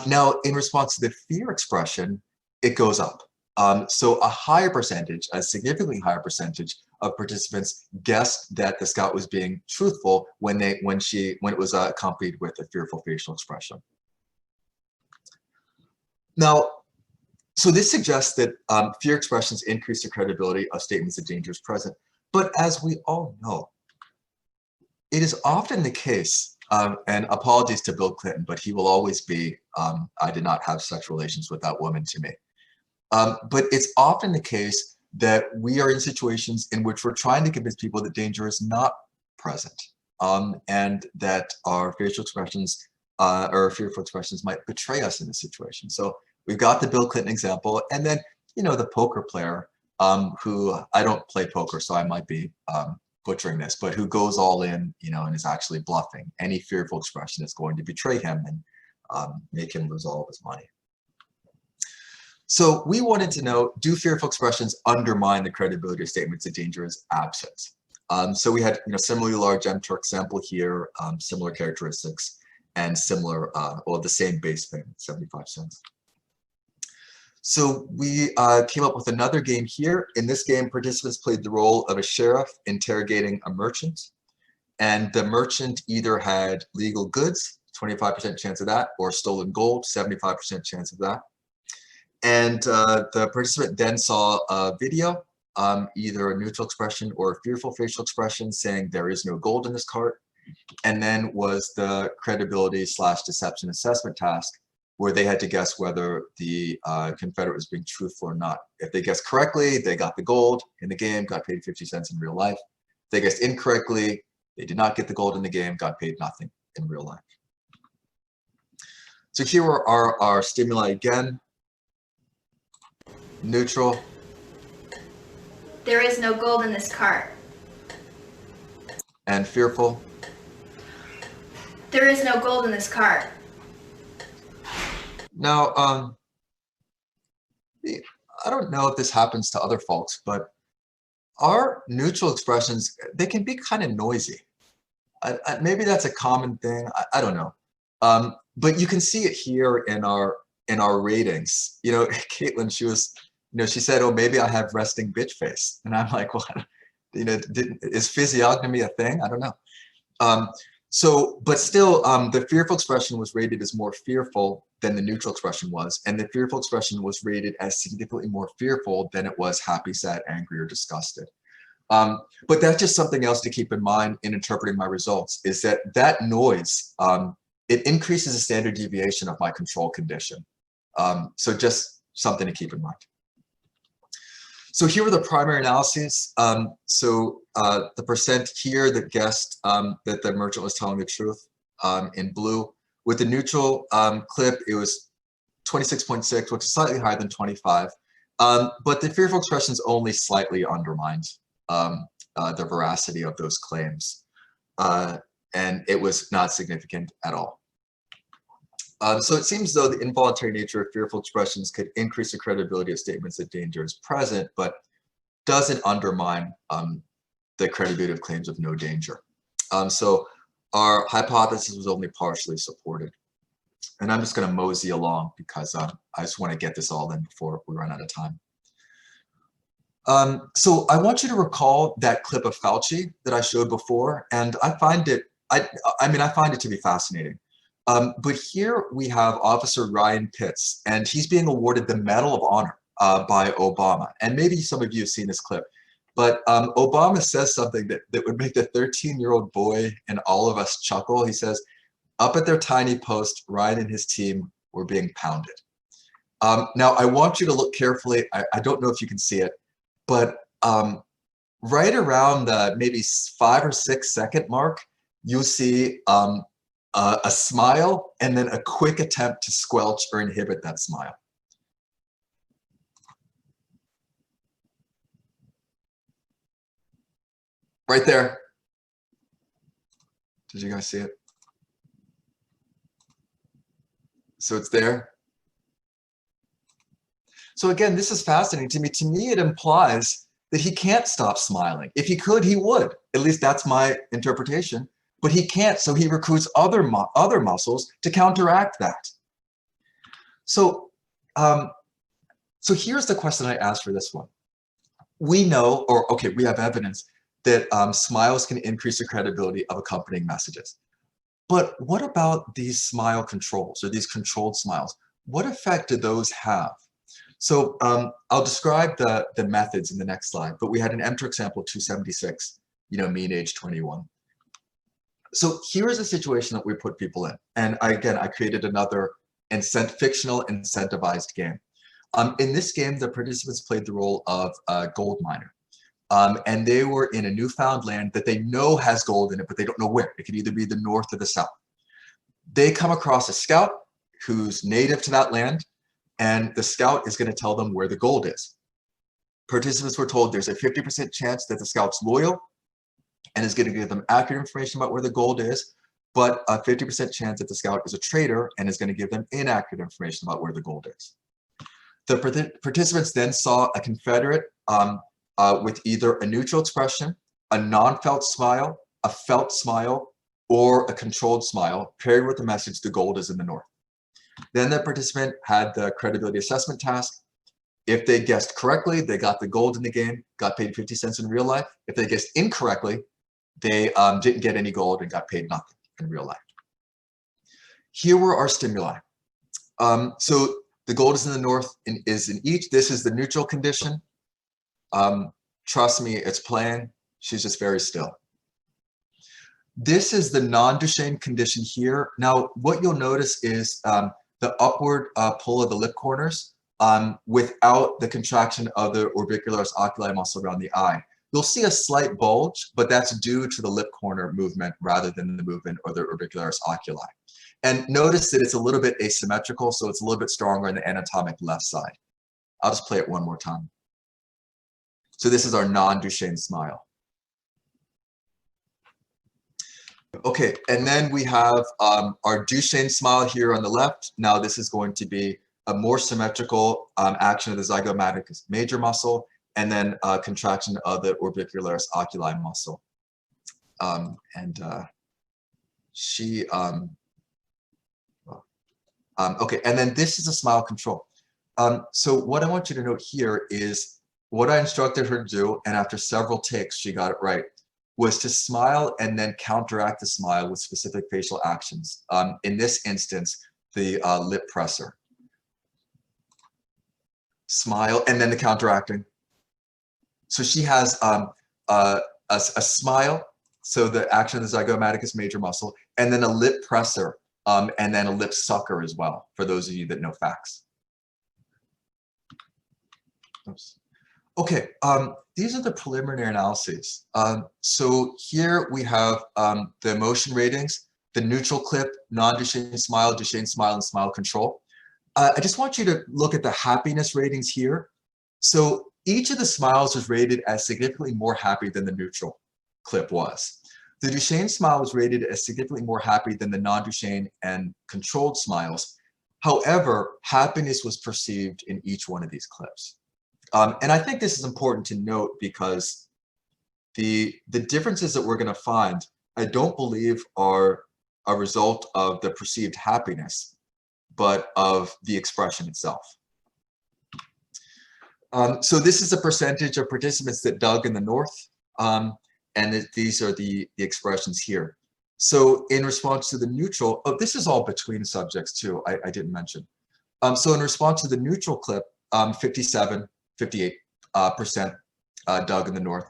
Now, in response to the fear expression, it goes up. So a higher percentage, a significantly higher percentage of participants guessed that the scout was being truthful when it was accompanied with a fearful facial expression. Now, so this suggests that fear expressions increase the credibility of statements that danger is present. But as we all know, it is often the case, and apologies to Bill Clinton, but he will always be, I did not have sexual relations with that woman to me. But it's often the case that we are in situations in which we're trying to convince people that danger is not present, and that our facial expressions or fearful expressions might betray us in this situation. So we've got the Bill Clinton example, and then, the poker player, who, I don't play poker, so I might be butchering this, but who goes all in, and is actually bluffing. Any fearful expression is going to betray him and make him lose all of his money. So we wanted to know, do fearful expressions undermine the credibility of statements that danger is absent? So we had, similarly large mTurk sample here, similar characteristics, and similar, or the same base payment, 75 cents. So we came up with another game here. In this game, participants played the role of a sheriff interrogating a merchant. And the merchant either had legal goods, 25% chance of that, or stolen gold, 75% chance of that. And the participant then saw a video, either a neutral expression or a fearful facial expression saying there is no gold in this cart. And then was the credibility / deception assessment task, where they had to guess whether the Confederate was being truthful or not. If they guessed correctly, they got the gold in the game, got paid 50 cents in real life. If they guessed incorrectly, they did not get the gold in the game, got paid nothing in real life. So here are our stimuli again. Neutral. There is no gold in this cart. And fearful. There is no gold in this cart. Now, I don't know if this happens to other folks, but our neutral expressions, they can be kind of noisy. Maybe that's a common thing. I don't know. But you can see it here in our ratings. Caitlin, she said, "Oh, maybe I have resting bitch face," and I'm like, "Well, is physiognomy a thing? I don't know." But still, the fearful expression was rated as more fearful than the neutral expression was, and the fearful expression was rated as significantly more fearful than it was happy, sad, angry, or disgusted. But that's just something else to keep in mind in interpreting my results, is that noise, it increases the standard deviation of my control condition. So just something to keep in mind. So here are the primary analyses. The percent here that guessed that the merchant was telling the truth in blue. With the neutral clip, it was 26.6, which is slightly higher than 25. But the fearful expressions only slightly undermined the veracity of those claims. And it was not significant at all. So it seems though the involuntary nature of fearful expressions could increase the credibility of statements that danger is present, but doesn't undermine the credibility of claims of no danger. So our hypothesis was only partially supported. And I'm just going to mosey along because I just want to get this all in before we run out of time. So I want you to recall that clip of Fauci that I showed before, and I find it, I find it to be fascinating. But here we have Officer Ryan Pitts, and he's being awarded the Medal of Honor by Obama. And maybe some of you have seen this clip, but Obama says something that would make the 13-year-old boy and all of us chuckle. He says, "Up at their tiny post, Ryan and his team were being pounded." Now, I want you to look carefully. I don't know if you can see it, but right around the maybe 5 or 6 second mark, you'll see a smile and then a quick attempt to squelch or inhibit that smile. Right there. Did you guys see it? So it's there. So again, this is fascinating to me. To me, it implies that he can't stop smiling. If he could, he would. At least that's my interpretation. But he can't, so he recruits other muscles to counteract that. So, so here's the question I asked for this one. We know, or okay, we have evidence that smiles can increase the credibility of accompanying messages. But what about these smile controls, or these controlled smiles? What effect do those have? So I'll describe the methods in the next slide, but we had an mTurk sample 276, mean age 21. So here is a situation that we put people in. And again, I created another fictional incentivized game. In this game, the participants played the role of a gold miner. And they were in a newfound land that they know has gold in it, but they don't know where. It could either be the north or the south. They come across a scout who's native to that land, and the scout is going to tell them where the gold is. Participants were told there's a 50% chance that the scout's loyal and is going to give them accurate information about where the gold is, but a 50% chance that the scout is a traitor and is going to give them inaccurate information about where the gold is. The participants then saw a Confederate with either a neutral expression, a non-felt smile, a felt smile, or a controlled smile paired with the message, the gold is in the north. Then the participant had the credibility assessment task. If they guessed correctly, they got the gold in the game, got paid 50 cents in real life. If they guessed incorrectly, they didn't get any gold and got paid nothing in real life. Here were our stimuli. So the gold is in the north, is in each. This is the neutral condition. Trust me, it's playing. She's just very still. This is the non-Duchenne condition here. Now, what you'll notice is the upward pull of the lip corners without the contraction of the orbicularis oculi muscle around the eye. You'll see a slight bulge, but that's due to the lip corner movement rather than the movement of the orbicularis oculi. And notice that it's a little bit asymmetrical, so it's a little bit stronger on the anatomic left side. I'll just play it one more time. So this is our non-Duchenne smile. Okay, and then we have our Duchenne smile here on the left. Now this is going to be a more symmetrical action of the zygomaticus major muscle, and then contraction of the orbicularis oculi muscle. Okay, and then this is a smile control. So what I want you to note here is what I instructed her to do, and after several takes, she got it right, was to smile and then counteract the smile with specific facial actions. In this instance, the lip presser. Smile and then the counteracting. So she has a smile, so the action of the zygomaticus major muscle, and then a lip presser, and then a lip sucker as well, for those of you that know facts. Oops. Okay, these are the preliminary analyses. So here we have the emotion ratings, the neutral clip, non-Duchenne smile, and smile control. I just want you to look at the happiness ratings here. So each of the smiles was rated as significantly more happy than the neutral clip was. The Duchenne smile was rated as significantly more happy than the non-Duchenne and controlled smiles. However, happiness was perceived in each one of these clips. And I think this is important to note because the differences that we're going to find, I don't believe are a result of the perceived happiness, but of the expression itself. So this is a percentage of participants that dug in the north, and these are the expressions here. So in response to the neutral, oh, this is all between subjects too, I didn't mention. So in response to the neutral clip, 58% dug in the north.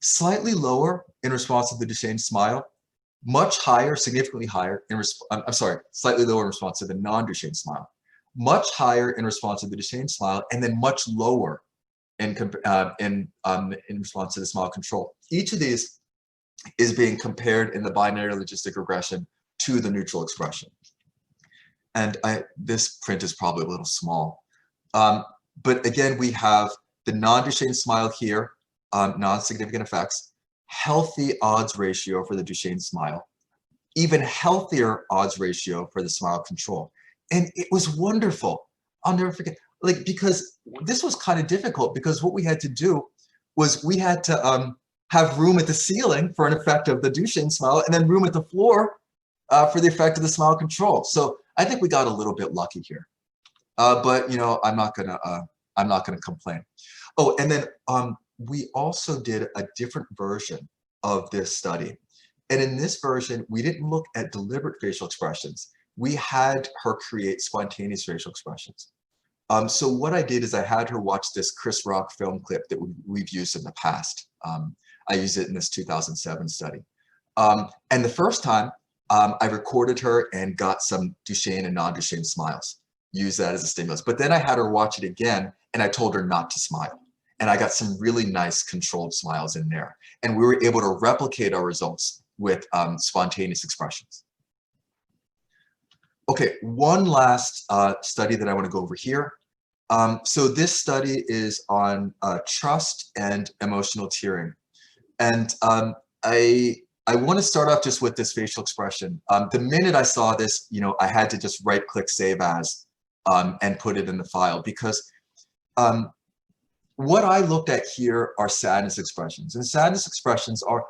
Slightly lower in response to the Duchenne smile, much higher, significantly higher in slightly lower in response to the non-Duchenne smile, much higher in response to the Duchenne smile, and then much lower in response to the smile control. Each of these is being compared in the binary logistic regression to the neutral expression. And this print is probably a little small. But again, we have the non-Duchenne smile here, non-significant effects, healthy odds ratio for the Duchenne smile, even healthier odds ratio for the smile control. And it was wonderful. I'll never forget, like, because this was kind of difficult because what we had to do was we had to have room at the ceiling for an effect of the Duchenne smile and then room at the floor for the effect of the smile control. So I think we got a little bit lucky here. But you know, I'm not gonna complain. Oh, and then we also did a different version of this study. And in this version, we didn't look at deliberate facial expressions. We had her create spontaneous facial expressions. So what I did is I had her watch this Chris Rock film clip that we've used in the past. I used it in this 2007 study. And the first time, I recorded her and got some Duchenne and non-Duchenne smiles use that as a stimulus. But then I had her watch it again, and I told her not to smile. And I got some really nice controlled smiles in there. And we were able to replicate our results with spontaneous expressions. Okay, one last study that I want to go over here. So this study is on trust and emotional tiering. And I want to start off just with this facial expression. The minute I saw this, I had to just right-click Save As and put it in the file, because what I looked at here are sadness expressions. And sadness expressions are,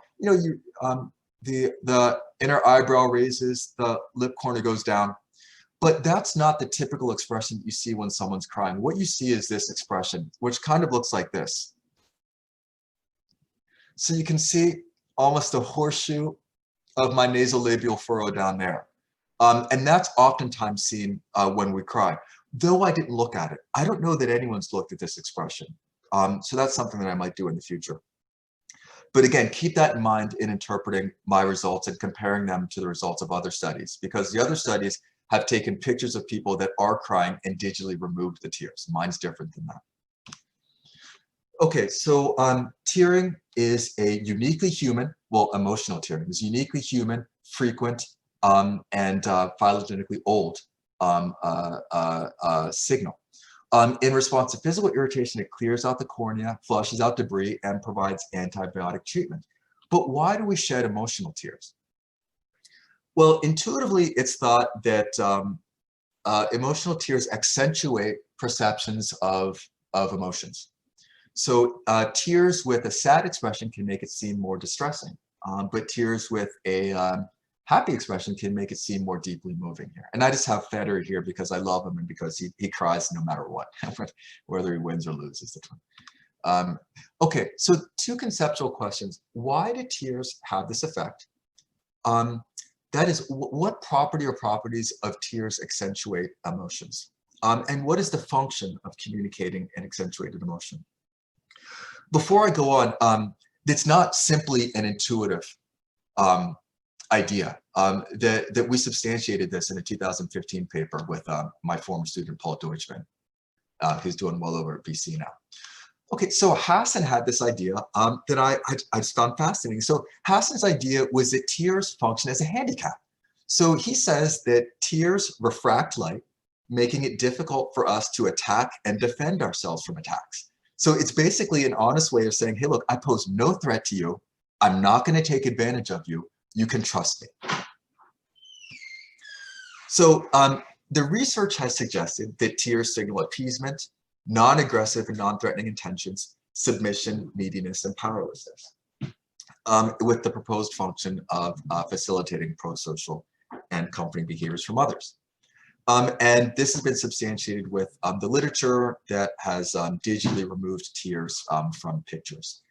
the inner eyebrow raises, the lip corner goes down. But that's not the typical expression that you see when someone's crying. What you see is this expression, which kind of looks like this. So you can see almost a horseshoe of my nasolabial furrow down there. And that's oftentimes seen when we cry. Though I didn't look at it, I don't know that anyone's looked at this expression. So that's something that I might do in the future. But again, keep that in mind in interpreting my results and comparing them to the results of other studies, because the other studies have taken pictures of people that are crying and digitally removed the tears. Mine's different than that. Okay, so tearing is a uniquely human, well, emotional tearing is uniquely human, frequent, and phylogenetically old signal. In response to physical irritation, it clears out the cornea, flushes out debris, and provides antibiotic treatment. But why do we shed emotional tears? Well, intuitively, it's thought that emotional tears accentuate perceptions of emotions. So tears with a sad expression can make it seem more distressing, but tears with a happy expression can make it seem more deeply moving here. And I just have Federer here because I love him and because he cries no matter what, whether he wins or loses. Okay, so two conceptual questions. Why do tears have this effect? That is, what property or properties of tears accentuate emotions? And what is the function of communicating an accentuated emotion? Before I go on, it's not simply an intuitive idea. That we substantiated this in a 2015 paper with my former student, Paul Deutschman, who's doing well over at BC now. Okay, so Hassan had this idea that I just found fascinating. So Hassan's idea was that tears function as a handicap. So he says that tears refract light, making it difficult for us to attack and defend ourselves from attacks. So it's basically an honest way of saying, hey, look, I pose no threat to you. I'm not going to take advantage of you. You can trust me. So the research has suggested that tears signal appeasement, non-aggressive and non-threatening intentions, submission, neediness, and powerlessness, with the proposed function of facilitating pro-social and comforting behaviors from others. And this has been substantiated with the literature that has digitally removed tears from pictures.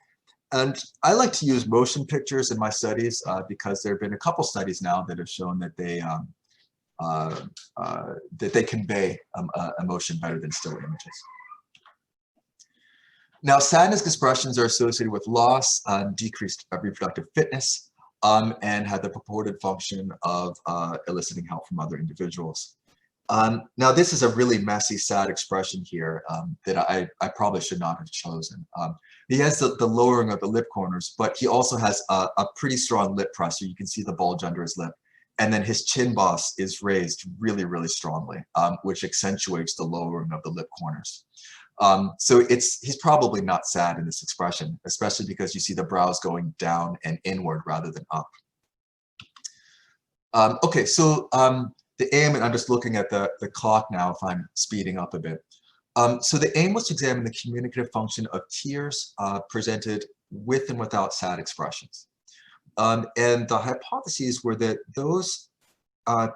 And I like to use motion pictures in my studies because there have been a couple studies now that have shown that they convey emotion better than still images. Now, sadness expressions are associated with loss, decreased reproductive fitness, and have the purported function of eliciting help from other individuals. Now, this is a really messy, sad expression here that I probably should not have chosen. He has the lowering of the lip corners, but he also has a pretty strong lip pressure. You can see the bulge under his lip. And then his chin boss is raised really, really strongly, which accentuates the lowering of the lip corners. So he's probably not sad in this expression, especially because you see the brows going down and inward rather than up. Okay, so the aim, and I'm just looking at the clock now if I'm speeding up a bit. So the aim was to examine the communicative function of tears presented with and without sad expressions. And the hypotheses were that those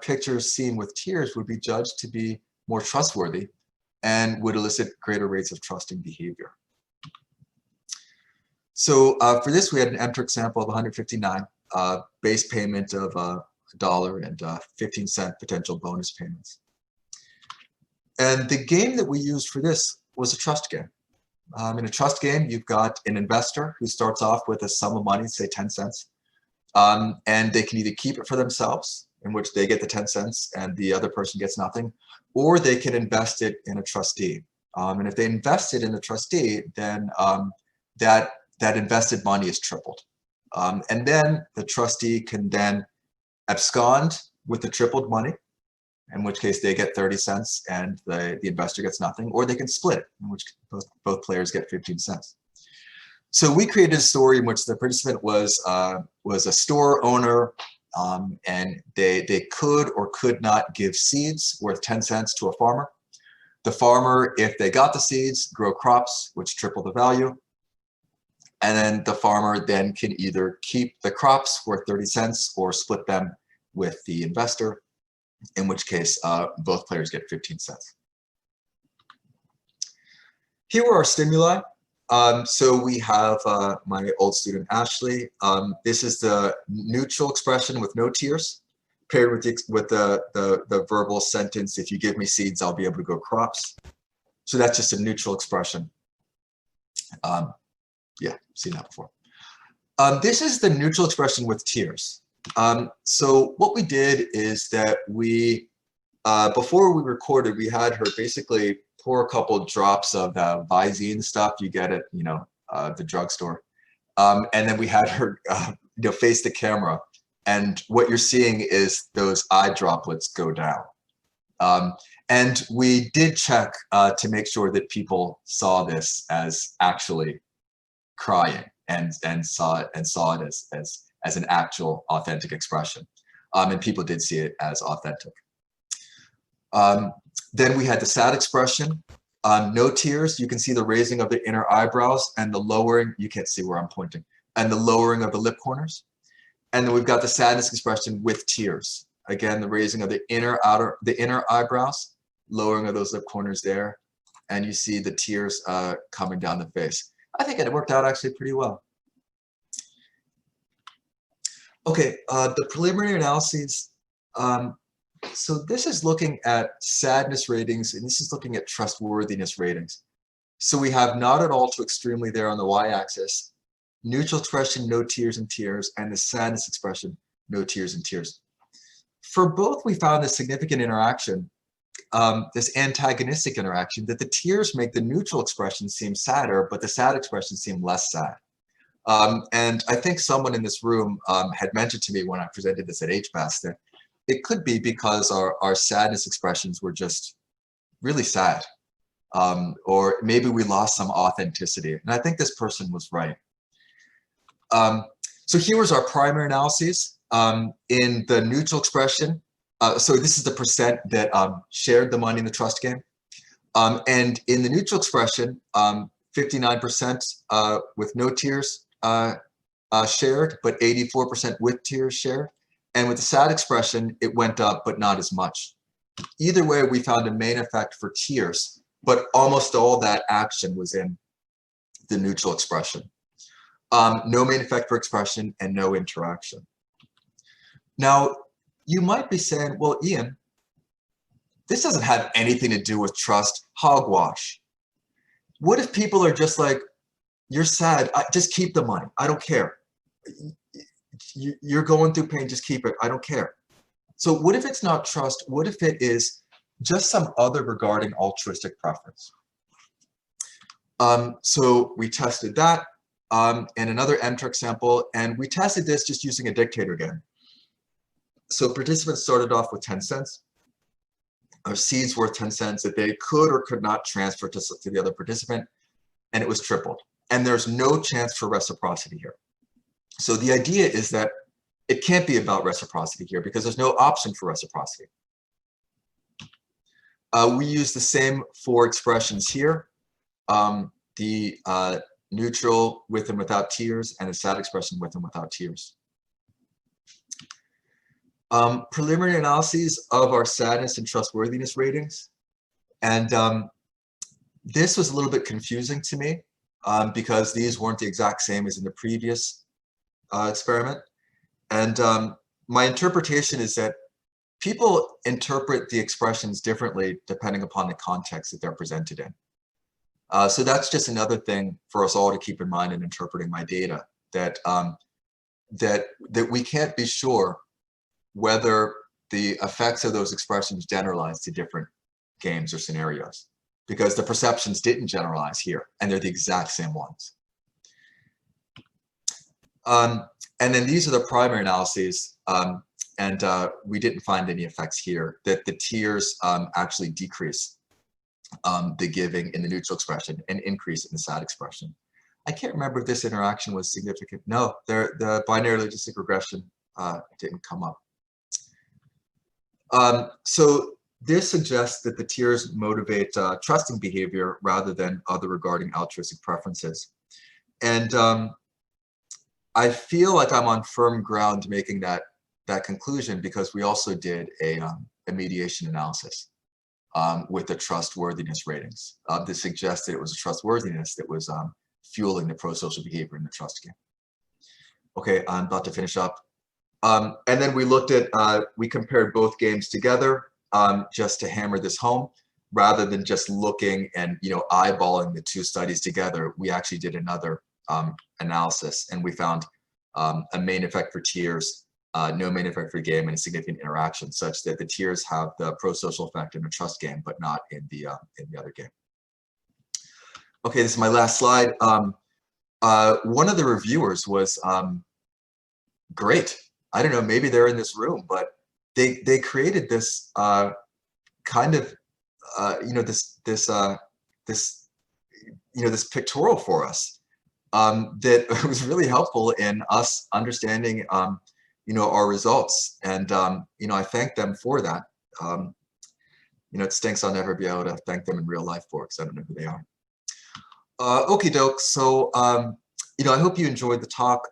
pictures seen with tears would be judged to be more trustworthy and would elicit greater rates of trusting behavior. So for this, we had an MTRIC sample of 159, base payment of $1 and 15-cent potential bonus payments. And the game that we used for this was a trust game. In a trust game, you've got an investor who starts off with a sum of money, say 10 cents, and they can either keep it for themselves in which they get the 10 cents and the other person gets nothing, or they can invest it in a trustee. And if they invest it in a trustee, then that invested money is tripled. And then the trustee can then abscond with the tripled money, in which case they get 30 cents and the investor gets nothing, or they can split it, in which both players get 15 cents. So we created a story in which the participant was a store owner, and they could or could not give seeds worth 10 cents to a farmer. The farmer, if they got the seeds, grow crops, which triple the value. And then the farmer then can either keep the crops worth 30 cents or split them with the investor, in which case both players get 15 cents. Here are our stimuli. So we have my old student Ashley. This is the neutral expression with no tears, paired with the verbal sentence, if you give me seeds, I'll be able to grow crops. So that's just a neutral expression. Yeah, seen that before. This is the neutral expression with tears. So what we did is that we, before we recorded, we had her basically pour a couple drops of Visine stuff you get at, the drugstore. And then we had her face the camera. And what you're seeing is those eye droplets go down. And we did check to make sure that people saw this as actually crying and saw it as an actual authentic expression. And people did see it as authentic. Then we had the sad expression, no tears. You can see the raising of the inner eyebrows and the lowering, you can't see where I'm pointing, and the lowering of the lip corners. And then we've got the sadness expression with tears. Again, the raising of the inner eyebrows, lowering of those lip corners there. And you see the tears coming down the face. I think it worked out actually pretty well. Okay, the preliminary analyses. So this is looking at sadness ratings, and this is looking at trustworthiness ratings. So we have not at all to extremely there on the y-axis, neutral expression, no tears and tears, and the sadness expression, no tears and tears. For both, we found a significant interaction, this antagonistic interaction, that the tears make the neutral expression seem sadder, but the sad expression seem less sad. And I think someone in this room had mentioned to me when I presented this at HBAS that it could be because our sadness expressions were just really sad, or maybe we lost some authenticity. And I think this person was right. So here was our primary analyses. In the neutral expression, so this is the percent that shared the money in the trust game. And in the neutral expression, 59% with no tears shared, but 84% with tears shared. And with the sad expression, it went up, but not as much. Either way, we found a main effect for tears, but almost all that action was in the neutral expression. No main effect for expression and no interaction. Now, you might be saying, well, Ian, this doesn't have anything to do with trust, hogwash. What if people are just like, you're sad, just keep the money, I don't care. You're going through pain, just keep it, I don't care. So what if it's not trust? What if it is just some other regarding altruistic preference? So we tested that in another MTRK sample, and we tested this just using a dictator game. So participants started off with 10 cents, or seeds worth 10 cents that they could or could not transfer to the other participant, and it was tripled. And there's no chance for reciprocity here. So the idea is that it can't be about reciprocity here because there's no option for reciprocity. We use the same four expressions here. The neutral with and without tears, and the sad expression with and without tears. Preliminary analyses of our sadness and trustworthiness ratings. And this was a little bit confusing to me because these weren't the exact same as in the previous experiment. And my interpretation is that people interpret the expressions differently depending upon the context that they're presented in. So that's just another thing for us all to keep in mind in interpreting my data, that that we can't be sure whether the effects of those expressions generalize to different games or scenarios, because the perceptions didn't generalize here, and they're the exact same ones. And then these are the primary analyses, and we didn't find any effects here, that the tiers actually decrease the giving in the neutral expression and increase in the sad expression. I can't remember if this interaction was significant. No, the binary logistic regression didn't come up. So this suggests that the tiers motivate trusting behavior rather than other regarding altruistic preferences. And I feel like I'm on firm ground making that conclusion, because we also did a mediation analysis with the trustworthiness ratings. This suggested it was a trustworthiness that was fueling the pro-social behavior in the trust game. Okay, I'm about to finish up. And then we looked at, we compared both games together just to hammer this home, rather than just looking and eyeballing the two studies together. We actually did another analysis, and we found a main effect for tiers, no main effect for game, and a significant interaction, such that the tiers have the pro-social effect in the trust game, but not in the other game. Okay, this is my last slide. One of the reviewers was great. I don't know, maybe they're in this room, but they created this kind of this pictorial for us that was really helpful in us understanding our results, and I thank them for that. It stinks I'll never be able to thank them in real life for it, because I don't know who they are. Okie doke. So I hope you enjoyed the talk.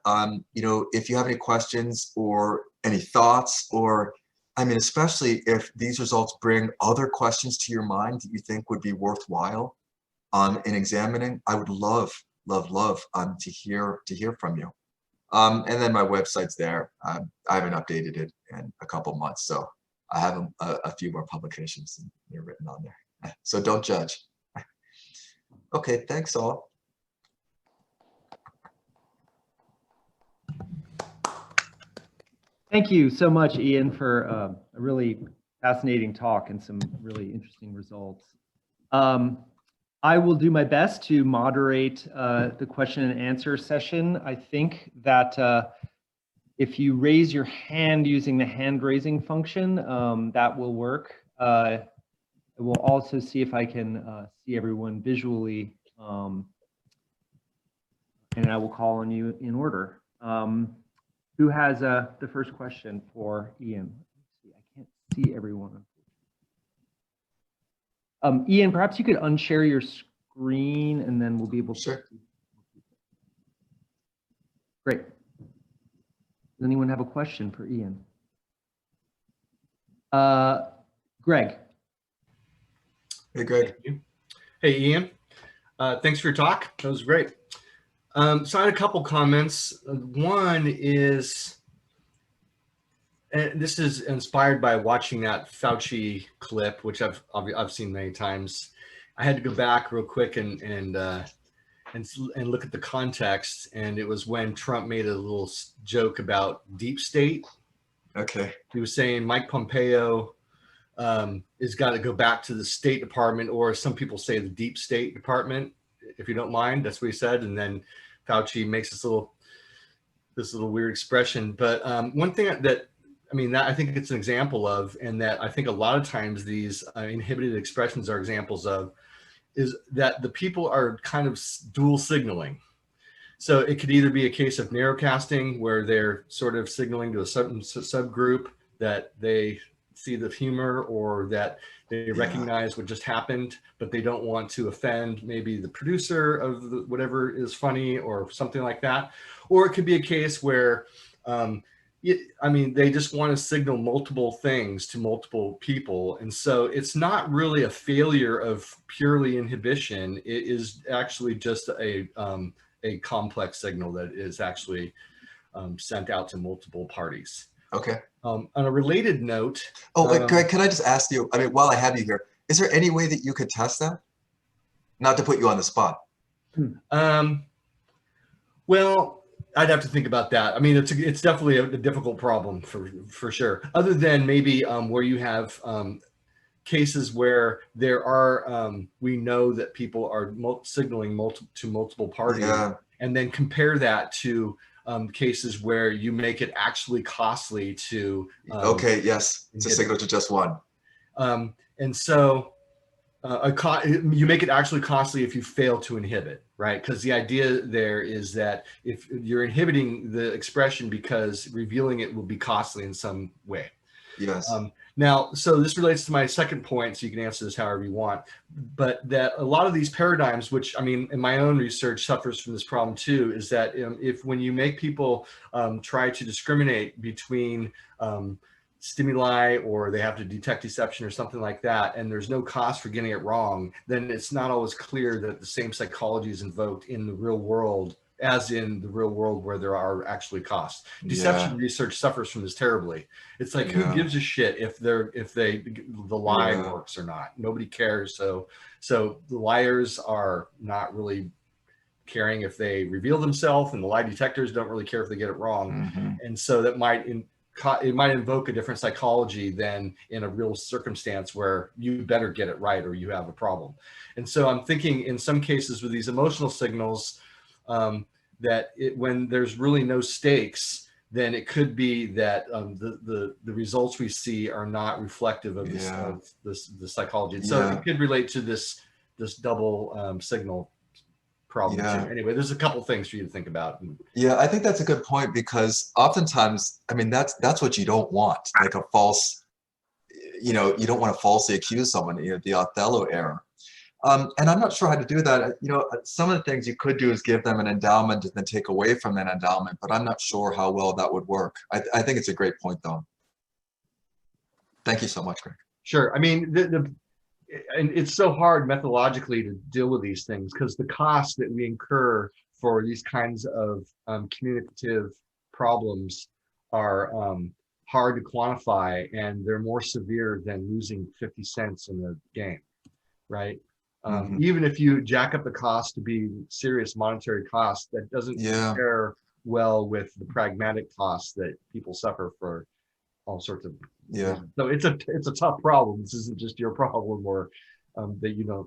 If you have any questions or any thoughts, or especially if these results bring other questions to your mind that you think would be worthwhile in examining, I would love to hear from you. And then my website's there. I haven't updated it in a couple months, so I have a few more publications written on there. So don't judge. Okay, thanks all. Thank you so much, Ian, for a really fascinating talk and some really interesting results. I will do my best to moderate the question and answer session. I think that if you raise your hand using the hand raising function, that will work. I will also see if I can see everyone visually, and I will call on you in order. Who has the first question for Ian? Let's see, I can't see everyone. Ian, perhaps you could unshare your screen, and then we'll be able to. Sure. Great. Does anyone have a question for Ian? Greg. Hey, Greg. Thank you. Hey, Ian. Thanks for your talk. That was great. So I had a couple comments. One is, and this is inspired by watching that Fauci clip, which I've seen many times. I had to go back real quick and look at the context, and it was when Trump made a little joke about deep state. Okay. He was saying Mike Pompeo has got to go back to the State Department, or some people say the Deep State Department, if you don't mind. That's what he said, and then Fauci makes this little weird expression. But one thing that I think it's an example of, and that I think a lot of times these inhibited expressions are examples of, is that the people are kind of dual signaling. So it could either be a case of narrowcasting, where they're sort of signaling to a certain subgroup that they see the humor, or that they recognize what just happened, but they don't want to offend maybe the producer of whatever is funny or something like that. Or it could be a case where, they just want to signal multiple things to multiple people. And so it's not really a failure of purely inhibition. It is actually just a complex signal that is actually sent out to multiple parties. Okay. On a related note. Oh, wait, Greg, can I just ask you, while I have you here, is there any way that you could test that? Not to put you on the spot. Well, I'd have to think about that. I mean, it's definitely a difficult problem for sure. Other than maybe where you have cases where there are, we know that people are signaling to multiple parties, Yeah. and then compare that to cases where you make it actually costly to. Okay, yes, it's a signal to just one. And so you make it actually costly if you fail to inhibit, right? Because the idea there is that if you're inhibiting the expression because revealing it will be costly in some way. Yes. Now, so this relates to my second point, so you can answer this however you want, but that a lot of these paradigms, which I mean, in my own research suffers from this problem too, is that when you make people try to discriminate between stimuli, or they have to detect deception or something like that, and there's no cost for getting it wrong, then it's not always clear that the same psychology is invoked in the real world as in the real world where there are actually costs. Deception research suffers from this terribly. It's like, who gives a shit if the lie works or not? Nobody cares. So the liars are not really caring if they reveal themselves, and the lie detectors don't really care if they get it wrong. And so that might invoke a different psychology than in a real circumstance where you better get it right or you have a problem. And so I'm thinking in some cases with these emotional signals, that when there's really no stakes, then it could be that the results we see are not reflective of the psychology. And so it could relate to this double signal problem too. Anyway, there's a couple things for you to think about. Yeah, I think that's a good point, because oftentimes, I mean, that's what you don't want, like a false, you don't want to falsely accuse someone, the Othello error. And I'm not sure how to do that. Some of the things you could do is give them an endowment and then take away from that endowment, but I'm not sure how well that would work. I think it's a great point, though. Thank you so much, Greg. Sure. I mean, and it's so hard methodologically to deal with these things because the costs that we incur for these kinds of communicative problems are hard to quantify, and they're more severe than losing 50 cents in the game, right? Even if you jack up the cost to be serious monetary cost, that doesn't compare well with the pragmatic costs that people suffer for all sorts of things. So it's a tough problem. This isn't just your problem, or that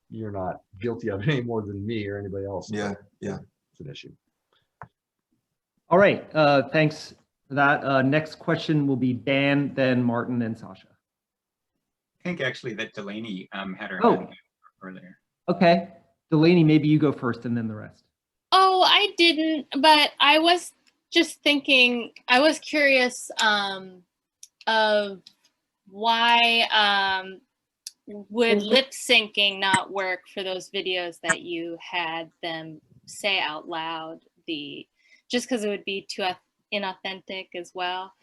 you're not guilty of any more than me or anybody else. It's an issue. All right, thanks for that. Next question will be Dan, then Martin, then Sasha. I think actually that Delaney had her hand up earlier. Okay, Delaney, maybe you go first and then the rest. Oh, I didn't, but I was just thinking, I was curious of why would lip syncing not work for those videos that you had them say out loud, just because it would be too inauthentic as well.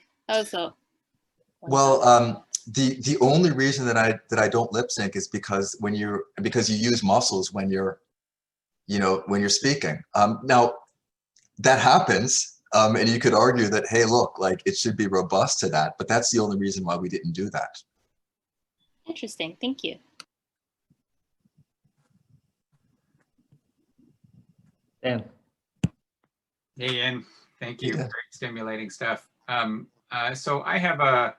The only reason that I don't lip sync is because you use muscles when you're speaking. Now that happens, and you could argue that, hey, look, like it should be robust to that, but that's the only reason why we didn't do that. Interesting. Thank you. Dan. Hey, Ian. Thank you. Very stimulating stuff. So I have a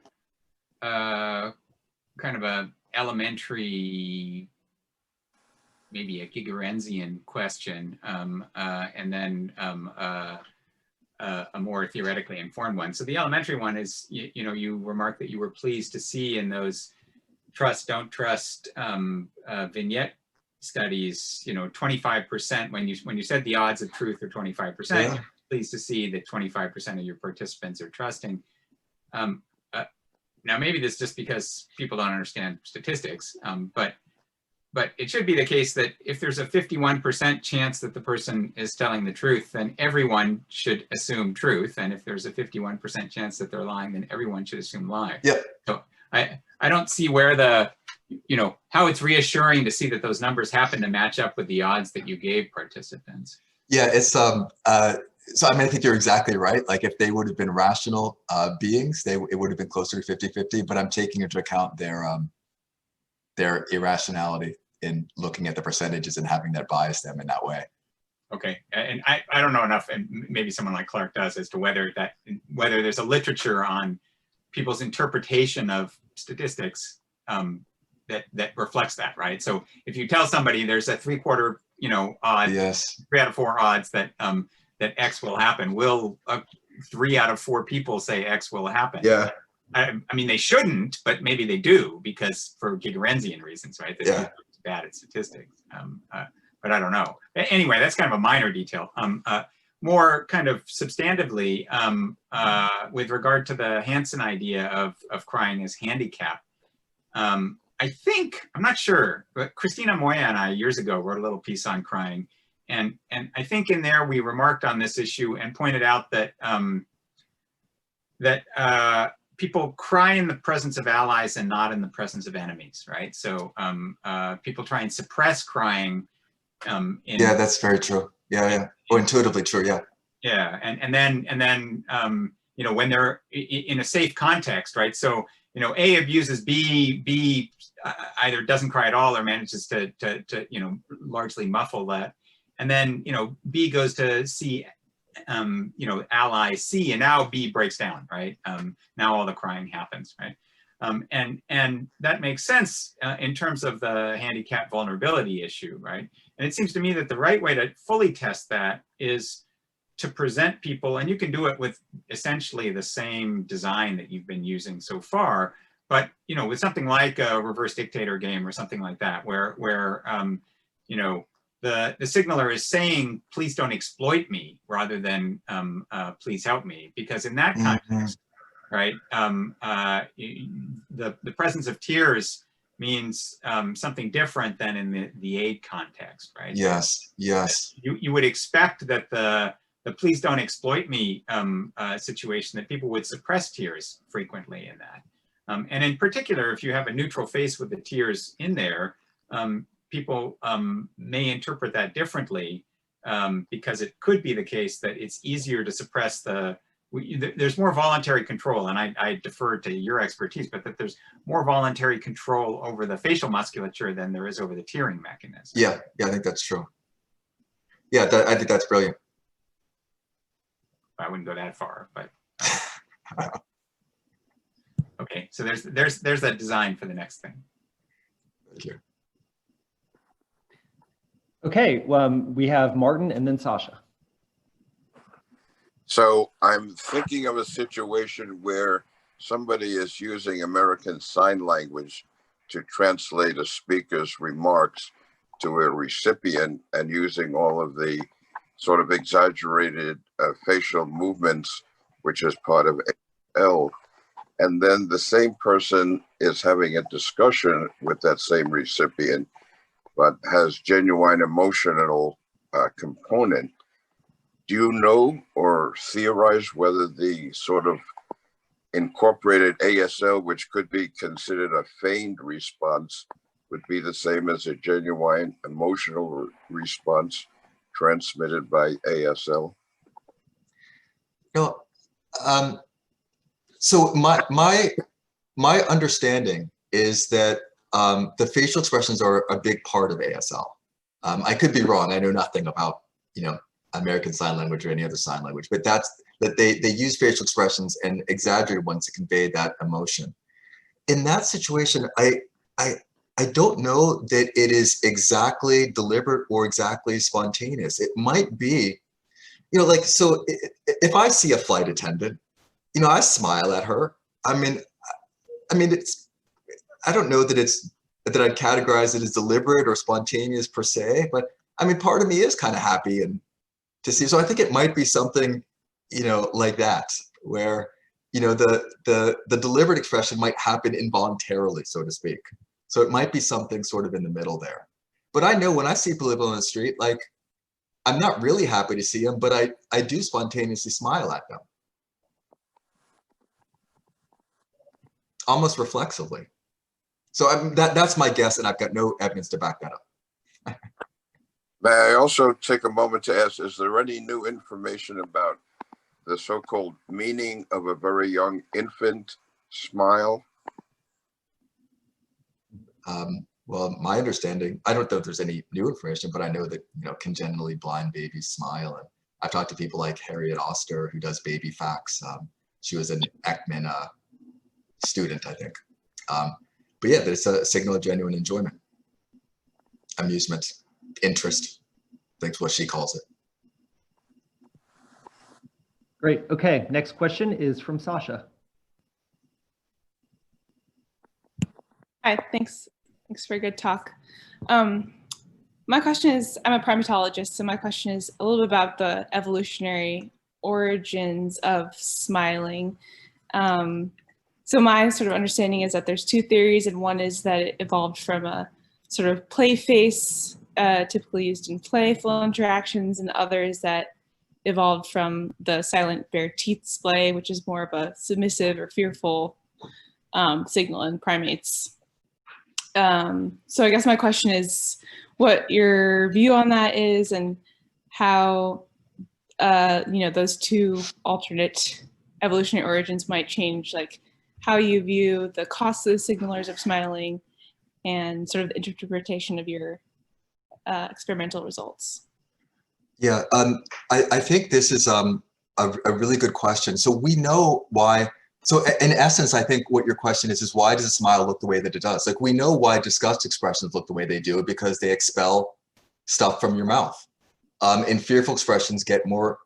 kind of a elementary, maybe a Gigerensian question, and then a more theoretically informed one. So the elementary one is, you remarked that you were pleased to see in those trust, don't trust vignette studies, 25%, when you said the odds of truth are 25%, you're pleased to see that 25% of your participants are trusting. Now, maybe this is just because people don't understand statistics, but it should be the case that if there's a 51% chance that the person is telling the truth, then everyone should assume truth. And if there's a 51% chance that they're lying, then everyone should assume lie. Yep. So I don't see where how it's reassuring to see that those numbers happen to match up with the odds that you gave participants. Yeah, it's so I mean, I think you're exactly right. Like if they would have been rational beings, it would have been closer to 50-50, but I'm taking into account their irrationality in looking at the percentages and having that bias them in that way. Okay, and I don't know enough, and maybe someone like Clark does, as to whether there's a literature on people's interpretation of statistics that reflects that, right? So if you tell somebody there's a 3/4, odd, Yes. 3 out of 4 odds that that X will happen, will 3 out of 4 people say X will happen? Yeah. I mean, they shouldn't, but maybe they do, because for Gigerensian reasons, right? That Yeah. it's bad at statistics. But I don't know. Anyway, that's kind of a minor detail. More kind of substantively, with regard to the Hansen idea of crying as handicap, I think, I'm not sure, but Christina Moya and I years ago wrote a little piece on crying. And I think in there we remarked on this issue and pointed out that people cry in the presence of allies and not in the presence of enemies, right? So people try and suppress crying. Yeah, that's very true. Yeah. Or intuitively true. Yeah. Yeah, and then when they're in a safe context, right? So A abuses B either doesn't cry at all or manages to largely muffle that, and then B goes to C, ally C, and now B breaks down, right? Now all the crying happens, right? And that makes sense in terms of the handicap vulnerability issue, right? And it seems to me that the right way to fully test that is to present people, and you can do it with essentially the same design that you've been using so far, but with something like a reverse dictator game or something like that, where the signaler is saying, please don't exploit me, rather than please help me, because in that context, right, the presence of tears means something different than in the aid context, right? Yes. You would expect that the please don't exploit me situation, that people would suppress tears frequently in that. And in particular, if you have a neutral face with the tears in there, people may interpret that differently, because it could be the case that it's easier to suppress there's more voluntary control, and I defer to your expertise, but that there's more voluntary control over the facial musculature than there is over the tearing mechanism. Yeah, I think that's true. Yeah, I think that's brilliant. I wouldn't go that far, but okay. So there's that design for the next thing. Thank you. Okay, we have Martin and then Sasha. So I'm thinking of a situation where somebody is using American Sign Language to translate a speaker's remarks to a recipient, and using all of the sort of exaggerated facial movements, which is part of L. And then the same person is having a discussion with that same recipient, but has genuine emotional component. Do you know or theorize whether the sort of incorporated ASL, which could be considered a feigned response, would be the same as a genuine emotional response transmitted by ASL? No. So my understanding is that the facial expressions are a big part of ASL. I could be wrong. I know nothing about American Sign Language or any other sign language, but that they use facial expressions and exaggerated ones to convey that emotion. In that situation, I don't know that it is exactly deliberate or exactly spontaneous. It might be, so if I see a flight attendant, I smile at her. I mean, I don't know that I'd categorize it as deliberate or spontaneous per se, but I mean, part of me is kind of happy and to see. So I think it might be something, like that, where, the deliberate expression might happen involuntarily, so to speak. So it might be something sort of in the middle there. But I know when I see people on the street, like, I'm not really happy to see them, but I do spontaneously smile at them. Almost reflexively. So that's my guess, and I've got no evidence to back that up. May I also take a moment to ask, is there any new information about the so-called meaning of a very young infant smile? Well, my understanding, I don't know if there's any new information, but I know that, congenitally blind babies smile. And I've talked to people like Harriet Oster, who does baby facts. She was an Ekman student, I think. But yeah, there's a signal of genuine enjoyment, amusement, interest. I think is what she calls it. Great. Okay. Next question is from Sasha. Hi, thanks. Thanks for a good talk. My question is, I'm a primatologist, so my question is a little bit about the evolutionary origins of smiling. So my sort of understanding is that there's two theories, and one is that it evolved from a sort of play face, typically used in playful interactions, and the other is that evolved from the silent bare teeth display, which is more of a submissive or fearful signal in primates. So I guess my question is what your view on that is, and how those two alternate evolutionary origins might change, like how you view the cost of the signalers of smiling and sort of the interpretation of your experimental results. Yeah, I think this is a really good question. So we know why. So in essence, I think what your question is why does a smile look the way that it does? Like, we know why disgust expressions look the way they do, because they expel stuff from your mouth. And fearful expressions get more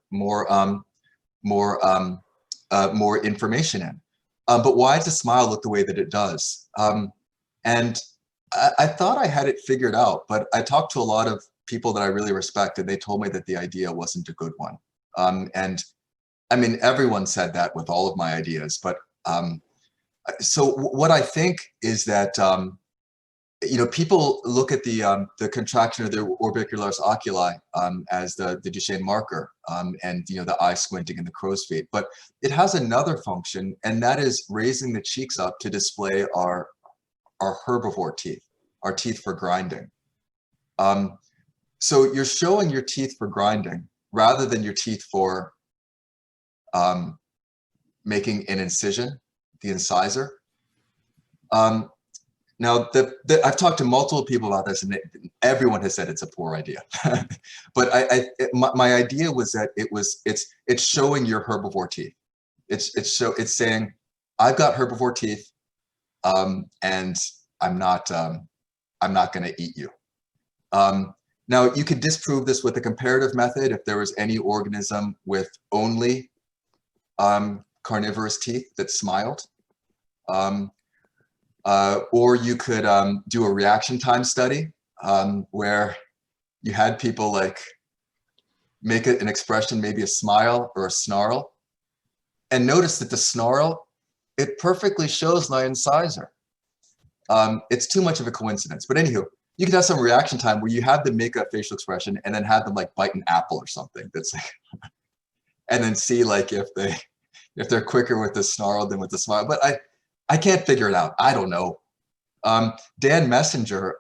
information in. But why does a smile look the way that it does? And I thought I had it figured out, but I talked to a lot of people that I really respect, and they told me that the idea wasn't a good one. And I mean, everyone said that with all of my ideas, but so what I think is that, people look at the contraction of the orbicularis oculi as the Duchenne marker, and the eye squinting and the crow's feet, but it has another function, and that is raising the cheeks up to display our herbivore teeth, our teeth for grinding. So you're showing your teeth for grinding rather than your teeth for making an incision, the incisor. Now, I've talked to multiple people about this, and everyone has said it's a poor idea. But my idea was that it's showing your herbivore teeth. It's saying, I've got herbivore teeth, and I'm not going to eat you. Now, you could disprove this with a comparative method if there was any organism with only carnivorous teeth that smiled. Or you could do a reaction time study where you had people like make it an expression, maybe a smile or a snarl, and notice that the snarl, it perfectly shows my incisor. It's too much of a coincidence, but anywho, you could have some reaction time where you have them make a facial expression and then have them like bite an apple or something that's like, and then see like if they're quicker with the snarl than with the smile. But I can't figure it out. I don't know. Dan Messenger,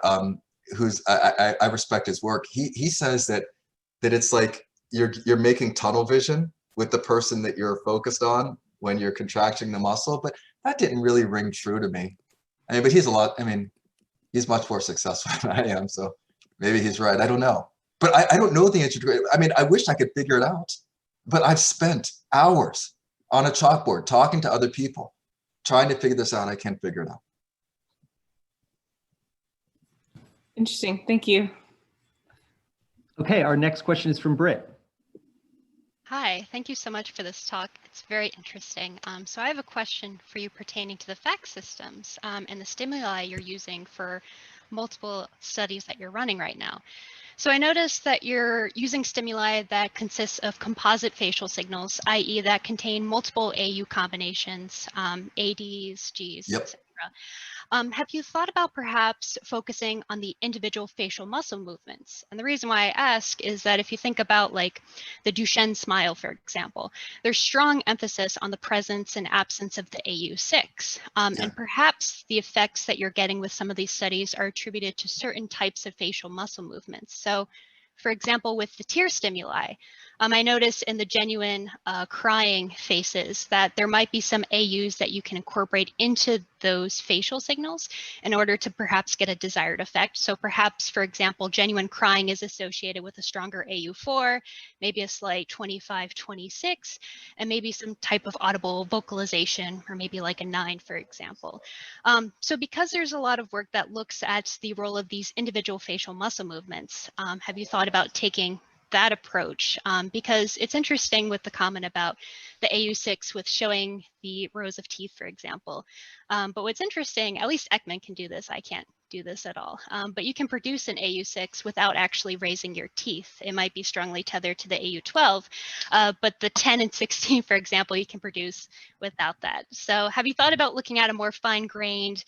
who's I respect his work. He says that it's like you're making tunnel vision with the person that you're focused on when you're contracting the muscle. But that didn't really ring true to me. I mean, but he's much more successful than I am. So maybe he's right. I don't know. But I don't know the answer to it. I mean, I wish I could figure it out. But I've spent hours on a chalkboard talking to other people, trying to figure this out. I can't figure it out. Interesting. Thank you. Okay, our next question is from Britt. Hi, thank you so much for this talk. It's very interesting. So I have a question for you pertaining to the fact systems and the stimuli you're using for multiple studies that you're running right now. So I noticed that you're using stimuli that consists of composite facial signals, i.e. that contain multiple AU combinations, ADs, Gs, Yep. etc. Have you thought about perhaps focusing on the individual facial muscle movements? And the reason why I ask is that if you think about like the Duchenne smile, for example, there's strong emphasis on the presence and absence of the AU6. And perhaps the effects that you're getting with some of these studies are attributed to certain types of facial muscle movements. So for example, with the tear stimuli, I noticed in the genuine crying faces that there might be some AUs that you can incorporate into those facial signals in order to perhaps get a desired effect. So perhaps, for example, genuine crying is associated with a stronger AU4, maybe a slight 25-26, and maybe some type of audible vocalization, or maybe like a 9, for example. So because there's a lot of work that looks at the role of these individual facial muscle movements, have you thought about taking that approach? Because it's interesting with the comment about the AU6 with showing the rows of teeth, for example. But what's interesting, at least Ekman can do this, I can't do this at all, but you can produce an AU6 without actually raising your teeth. It might be strongly tethered to the AU12, but the 10 and 16, for example, you can produce without that. So have you thought about looking at a more fine-grained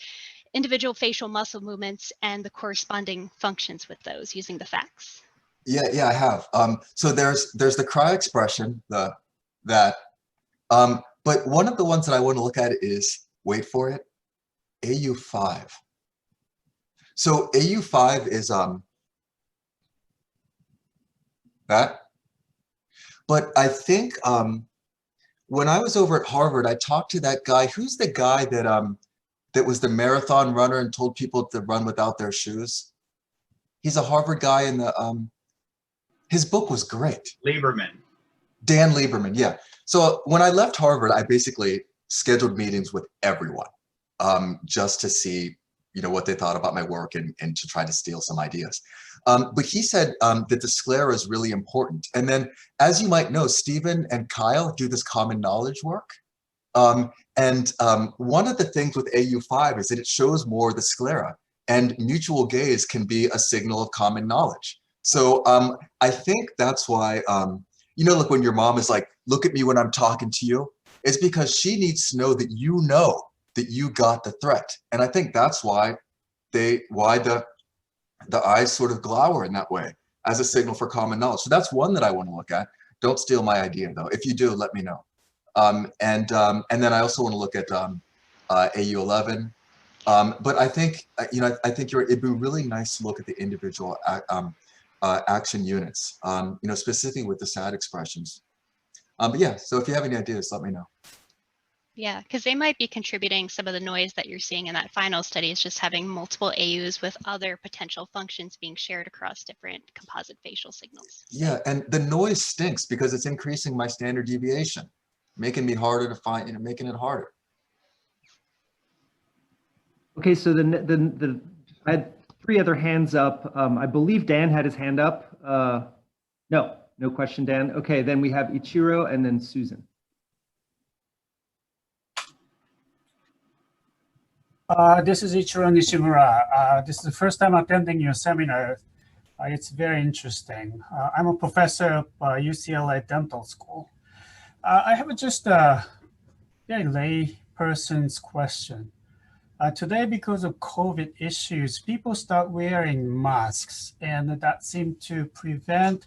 individual facial muscle movements and the corresponding functions with those using the facts? Yeah, I have. So there's the cry expression, but one of the ones that I want to look at is, wait for it, AU5. So AU5 is that. But I think when I was over at Harvard, I talked to that guy. Who's the guy that was the marathon runner and told people to run without their shoes? He's a Harvard guy, and his book was great. Lieberman. Dan Lieberman, yeah. So when I left Harvard, I basically scheduled meetings with everyone just to see, what they thought about my work and to try to steal some ideas. But he said that the sclera is really important. And then, as you might know, Stephen and Kyle do this common knowledge work. One of the things with AU5 is that it shows more the sclera, and mutual gaze can be a signal of common knowledge. So I think that's why, look, when your mom is like, look at me when I'm talking to you, it's because she needs to know that you got the threat. And I think that's why the eyes sort of glower in that way as a signal for common knowledge. So that's one that I want to look at. Don't steal my idea though. If you do, let me know. And then I also want to look at AU11. But I think, it'd be really nice to look at the individual action units, specifically with the sad expressions. But yeah, so if you have any ideas, let me know. Yeah, because they might be contributing some of the noise that you're seeing in that final study is just having multiple AUs with other potential functions being shared across different composite facial signals. Yeah, and the noise stinks because it's increasing my standard deviation, making me harder to find, making it harder. Okay, so I had 3 other hands up. I believe Dan had his hand up. No question, Dan. Okay, then we have Ichiro and then Susan. This is Ichiro Nishimura. This is the first time attending your seminar. It's very interesting. I'm a professor of UCLA Dental School. I have just a very lay person's question. Today, because of COVID issues, people start wearing masks, and that seemed to prevent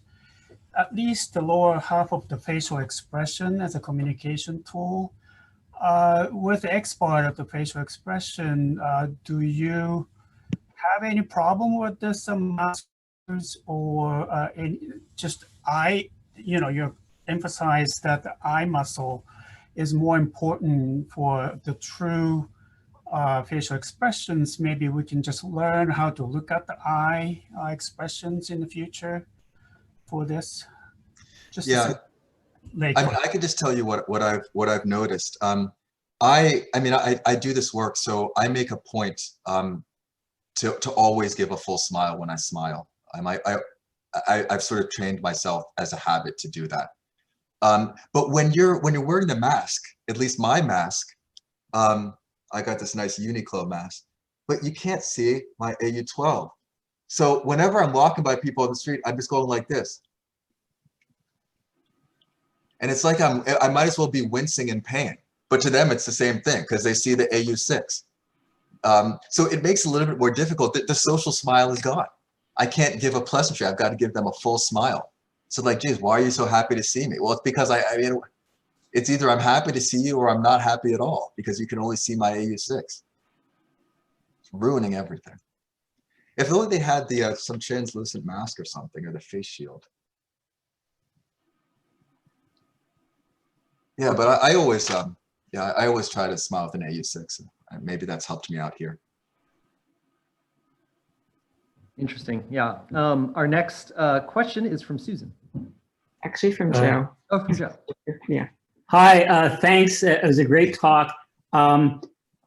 at least the lower half of the facial expression as a communication tool. With the X part of the facial expression, do you have any problem with this masks, or just eye? You emphasize that the eye muscle is more important for the true facial expressions. Maybe we can just learn how to look at the eye expressions in the future for this. Just yeah. I could just tell you what I've noticed. I do this work, so I make a point to always give a full smile when I smile. I've sort of trained myself as a habit to do that. But when you're wearing the mask, at least my mask, I got this nice Uniqlo mask, but you can't see my AU12. So whenever I'm walking by people on the street, I'm just going like this. And it's like I might as well be wincing in pain, but to them it's the same thing because they see the AU6. So it makes it a little bit more difficult. The social smile is gone. I can't give a pleasantry. I've got to give them a full smile. So like, geez, why are you so happy to see me? Well, it's because it's either I'm happy to see you or I'm not happy at all because you can only see my AU6. It's ruining everything. If only they had some translucent mask or something, or the face shield. Yeah, but I always, yeah, I always try to smile with an AU6. Maybe that's helped me out here. Interesting. Yeah. Our next question is from Susan. Actually from Joe. Oh, from Joe. Yeah. Hi, thanks. It was a great talk.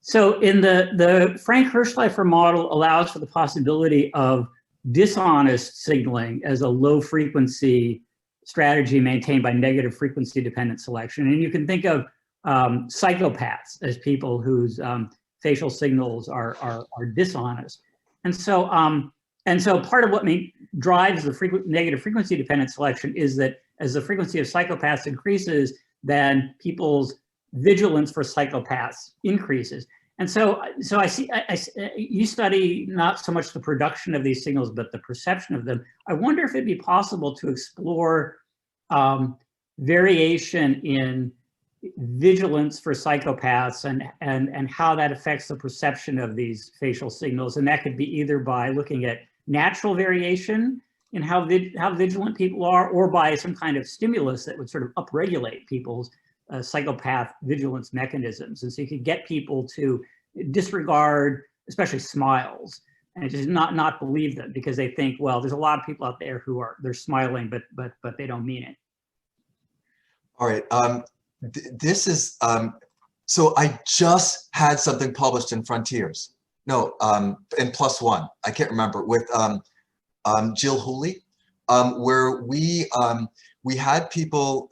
So in the Frank Hirschleifer model allows for the possibility of dishonest signaling as a low frequency strategy maintained by negative frequency dependent selection. And you can think of psychopaths as people whose facial signals are dishonest. And so part of what drives the negative frequency dependent selection is that as the frequency of psychopaths increases, then people's vigilance for psychopaths increases. And so I see you study not so much the production of these signals, but the perception of them. I wonder if it'd be possible to explore variation in vigilance for psychopaths and how that affects the perception of these facial signals. And that could be either by looking at natural variation in how vigilant people are, or by some kind of stimulus that would sort of upregulate people's psychopath vigilance mechanisms. And so you could get people to disregard, especially smiles, and just not believe them because they think, well, there's a lot of people out there who they're smiling, but they don't mean it. All right. This is, so I just had something published in Frontiers. No, in PLOS ONE, I can't remember, with Jill Hooley, where we had people,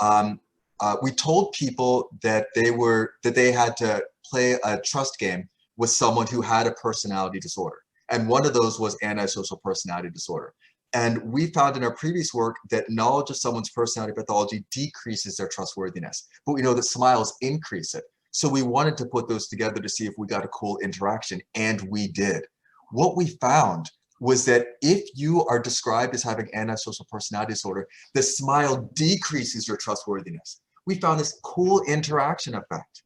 we told people that they had to play a trust game with someone who had a personality disorder. And one of those was antisocial personality disorder. And we found in our previous work that knowledge of someone's personality pathology decreases their trustworthiness, but we know that smiles increase it. So we wanted to put those together to see if we got a cool interaction, and we did. What we found was that if you are described as having antisocial personality disorder, the smile decreases your trustworthiness. We found this cool interaction effect.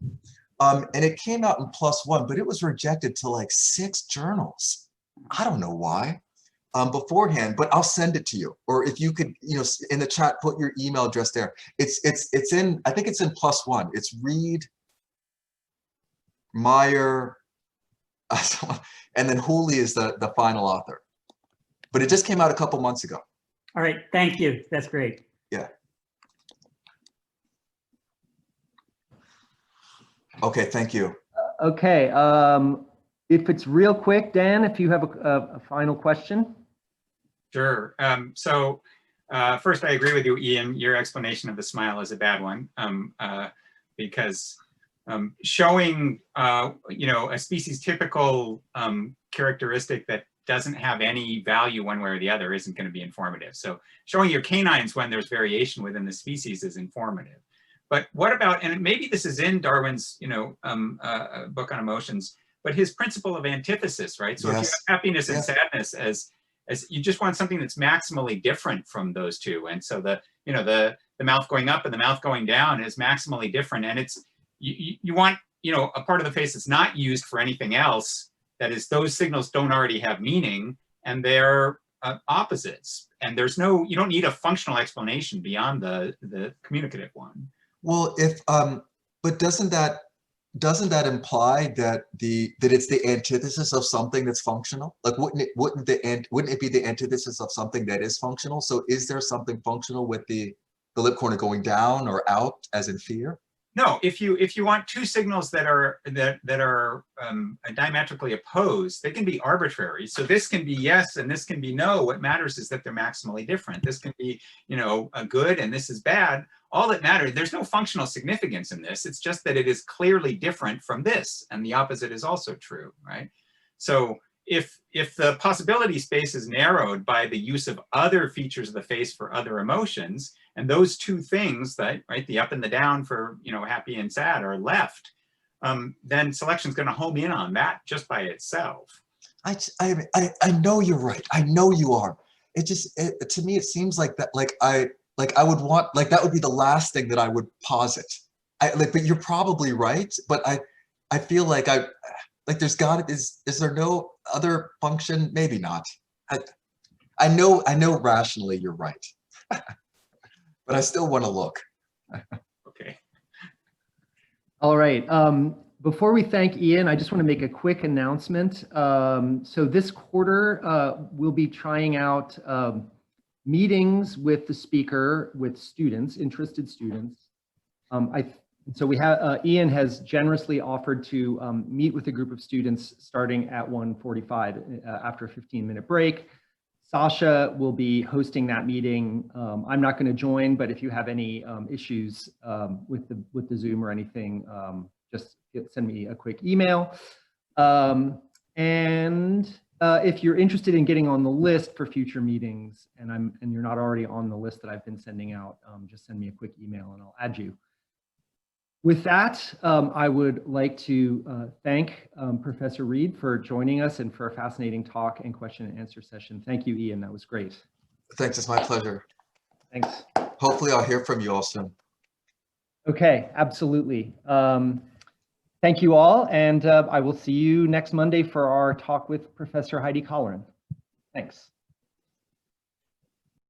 And it came out in PLOS ONE, but it was rejected to like 6 journals. I don't know why. Beforehand, but I'll send it to you. Or if you could, in the chat, put your email address there. It's in, I think it's in PLOS ONE. It's Reed, Meyer, and then Hooley is the final author. But it just came out a couple months ago. All right, thank you. That's great. Yeah. Okay, thank you. Okay, if it's real quick, Dan, if you have a final question. Sure. First, I agree with you, Ian. Your explanation of the smile is a bad one, because showing a species typical characteristic that doesn't have any value one way or the other isn't going to be informative. So showing your canines when there's variation within the species is informative. But what about, and maybe this is in Darwin's book on emotions, but his principle of antithesis, right? So if you have happiness and sadness as you just want something that's maximally different from those two. And so the mouth going up and the mouth going down is maximally different. And it's, you want, a part of the face that's not used for anything else. That is, those signals don't already have meaning and they're opposites. And there's you don't need a functional explanation beyond the communicative one. Well, but doesn't that imply that it's the antithesis of something that's functional? Like, wouldn't it be the antithesis of something that is functional? So is there something functional with the lip corner going down or out, as in fear? No, if you want two signals that are diametrically opposed, they can be arbitrary. So this can be yes and this can be no. What matters is that they're maximally different. This can be a good and this is bad. All that matters, there's no functional significance in this. It's just that it is clearly different from this, and the opposite is also true, right? So if the possibility space is narrowed by the use of other features of the face for other emotions, and those two things, that the up and the down for happy and sad are left, then selection is going to home in on that just by itself. I know you're right. I know you are. To me it seems like that. I would want, that would be the last thing that I would posit. But you're probably right. But I feel like there's is there no other function? Maybe not. I know rationally you're right. But I still want to look. Okay. All right. Before we thank Ian, I just want to make a quick announcement. So this quarter, we'll be trying out meetings with the speaker with students, interested students. So we have Ian has generously offered to meet with a group of students starting at 1:45 after a 15-minute break. Sasha will be hosting that meeting. I'm not going to join, but if you have any issues with the Zoom or anything, just send me a quick email. If you're interested in getting on the list for future meetings, and you're not already on the list that I've been sending out, just send me a quick email and I'll add you. With that, I would like to thank Professor Reed for joining us and for a fascinating talk and question and answer session. Thank you, Ian. That was great. Thanks. It's my pleasure. Thanks. Hopefully I'll hear from you all soon. Okay, absolutely. Thank you all, and I will see you next Monday for our talk with Professor Heidi Colleran. Thanks.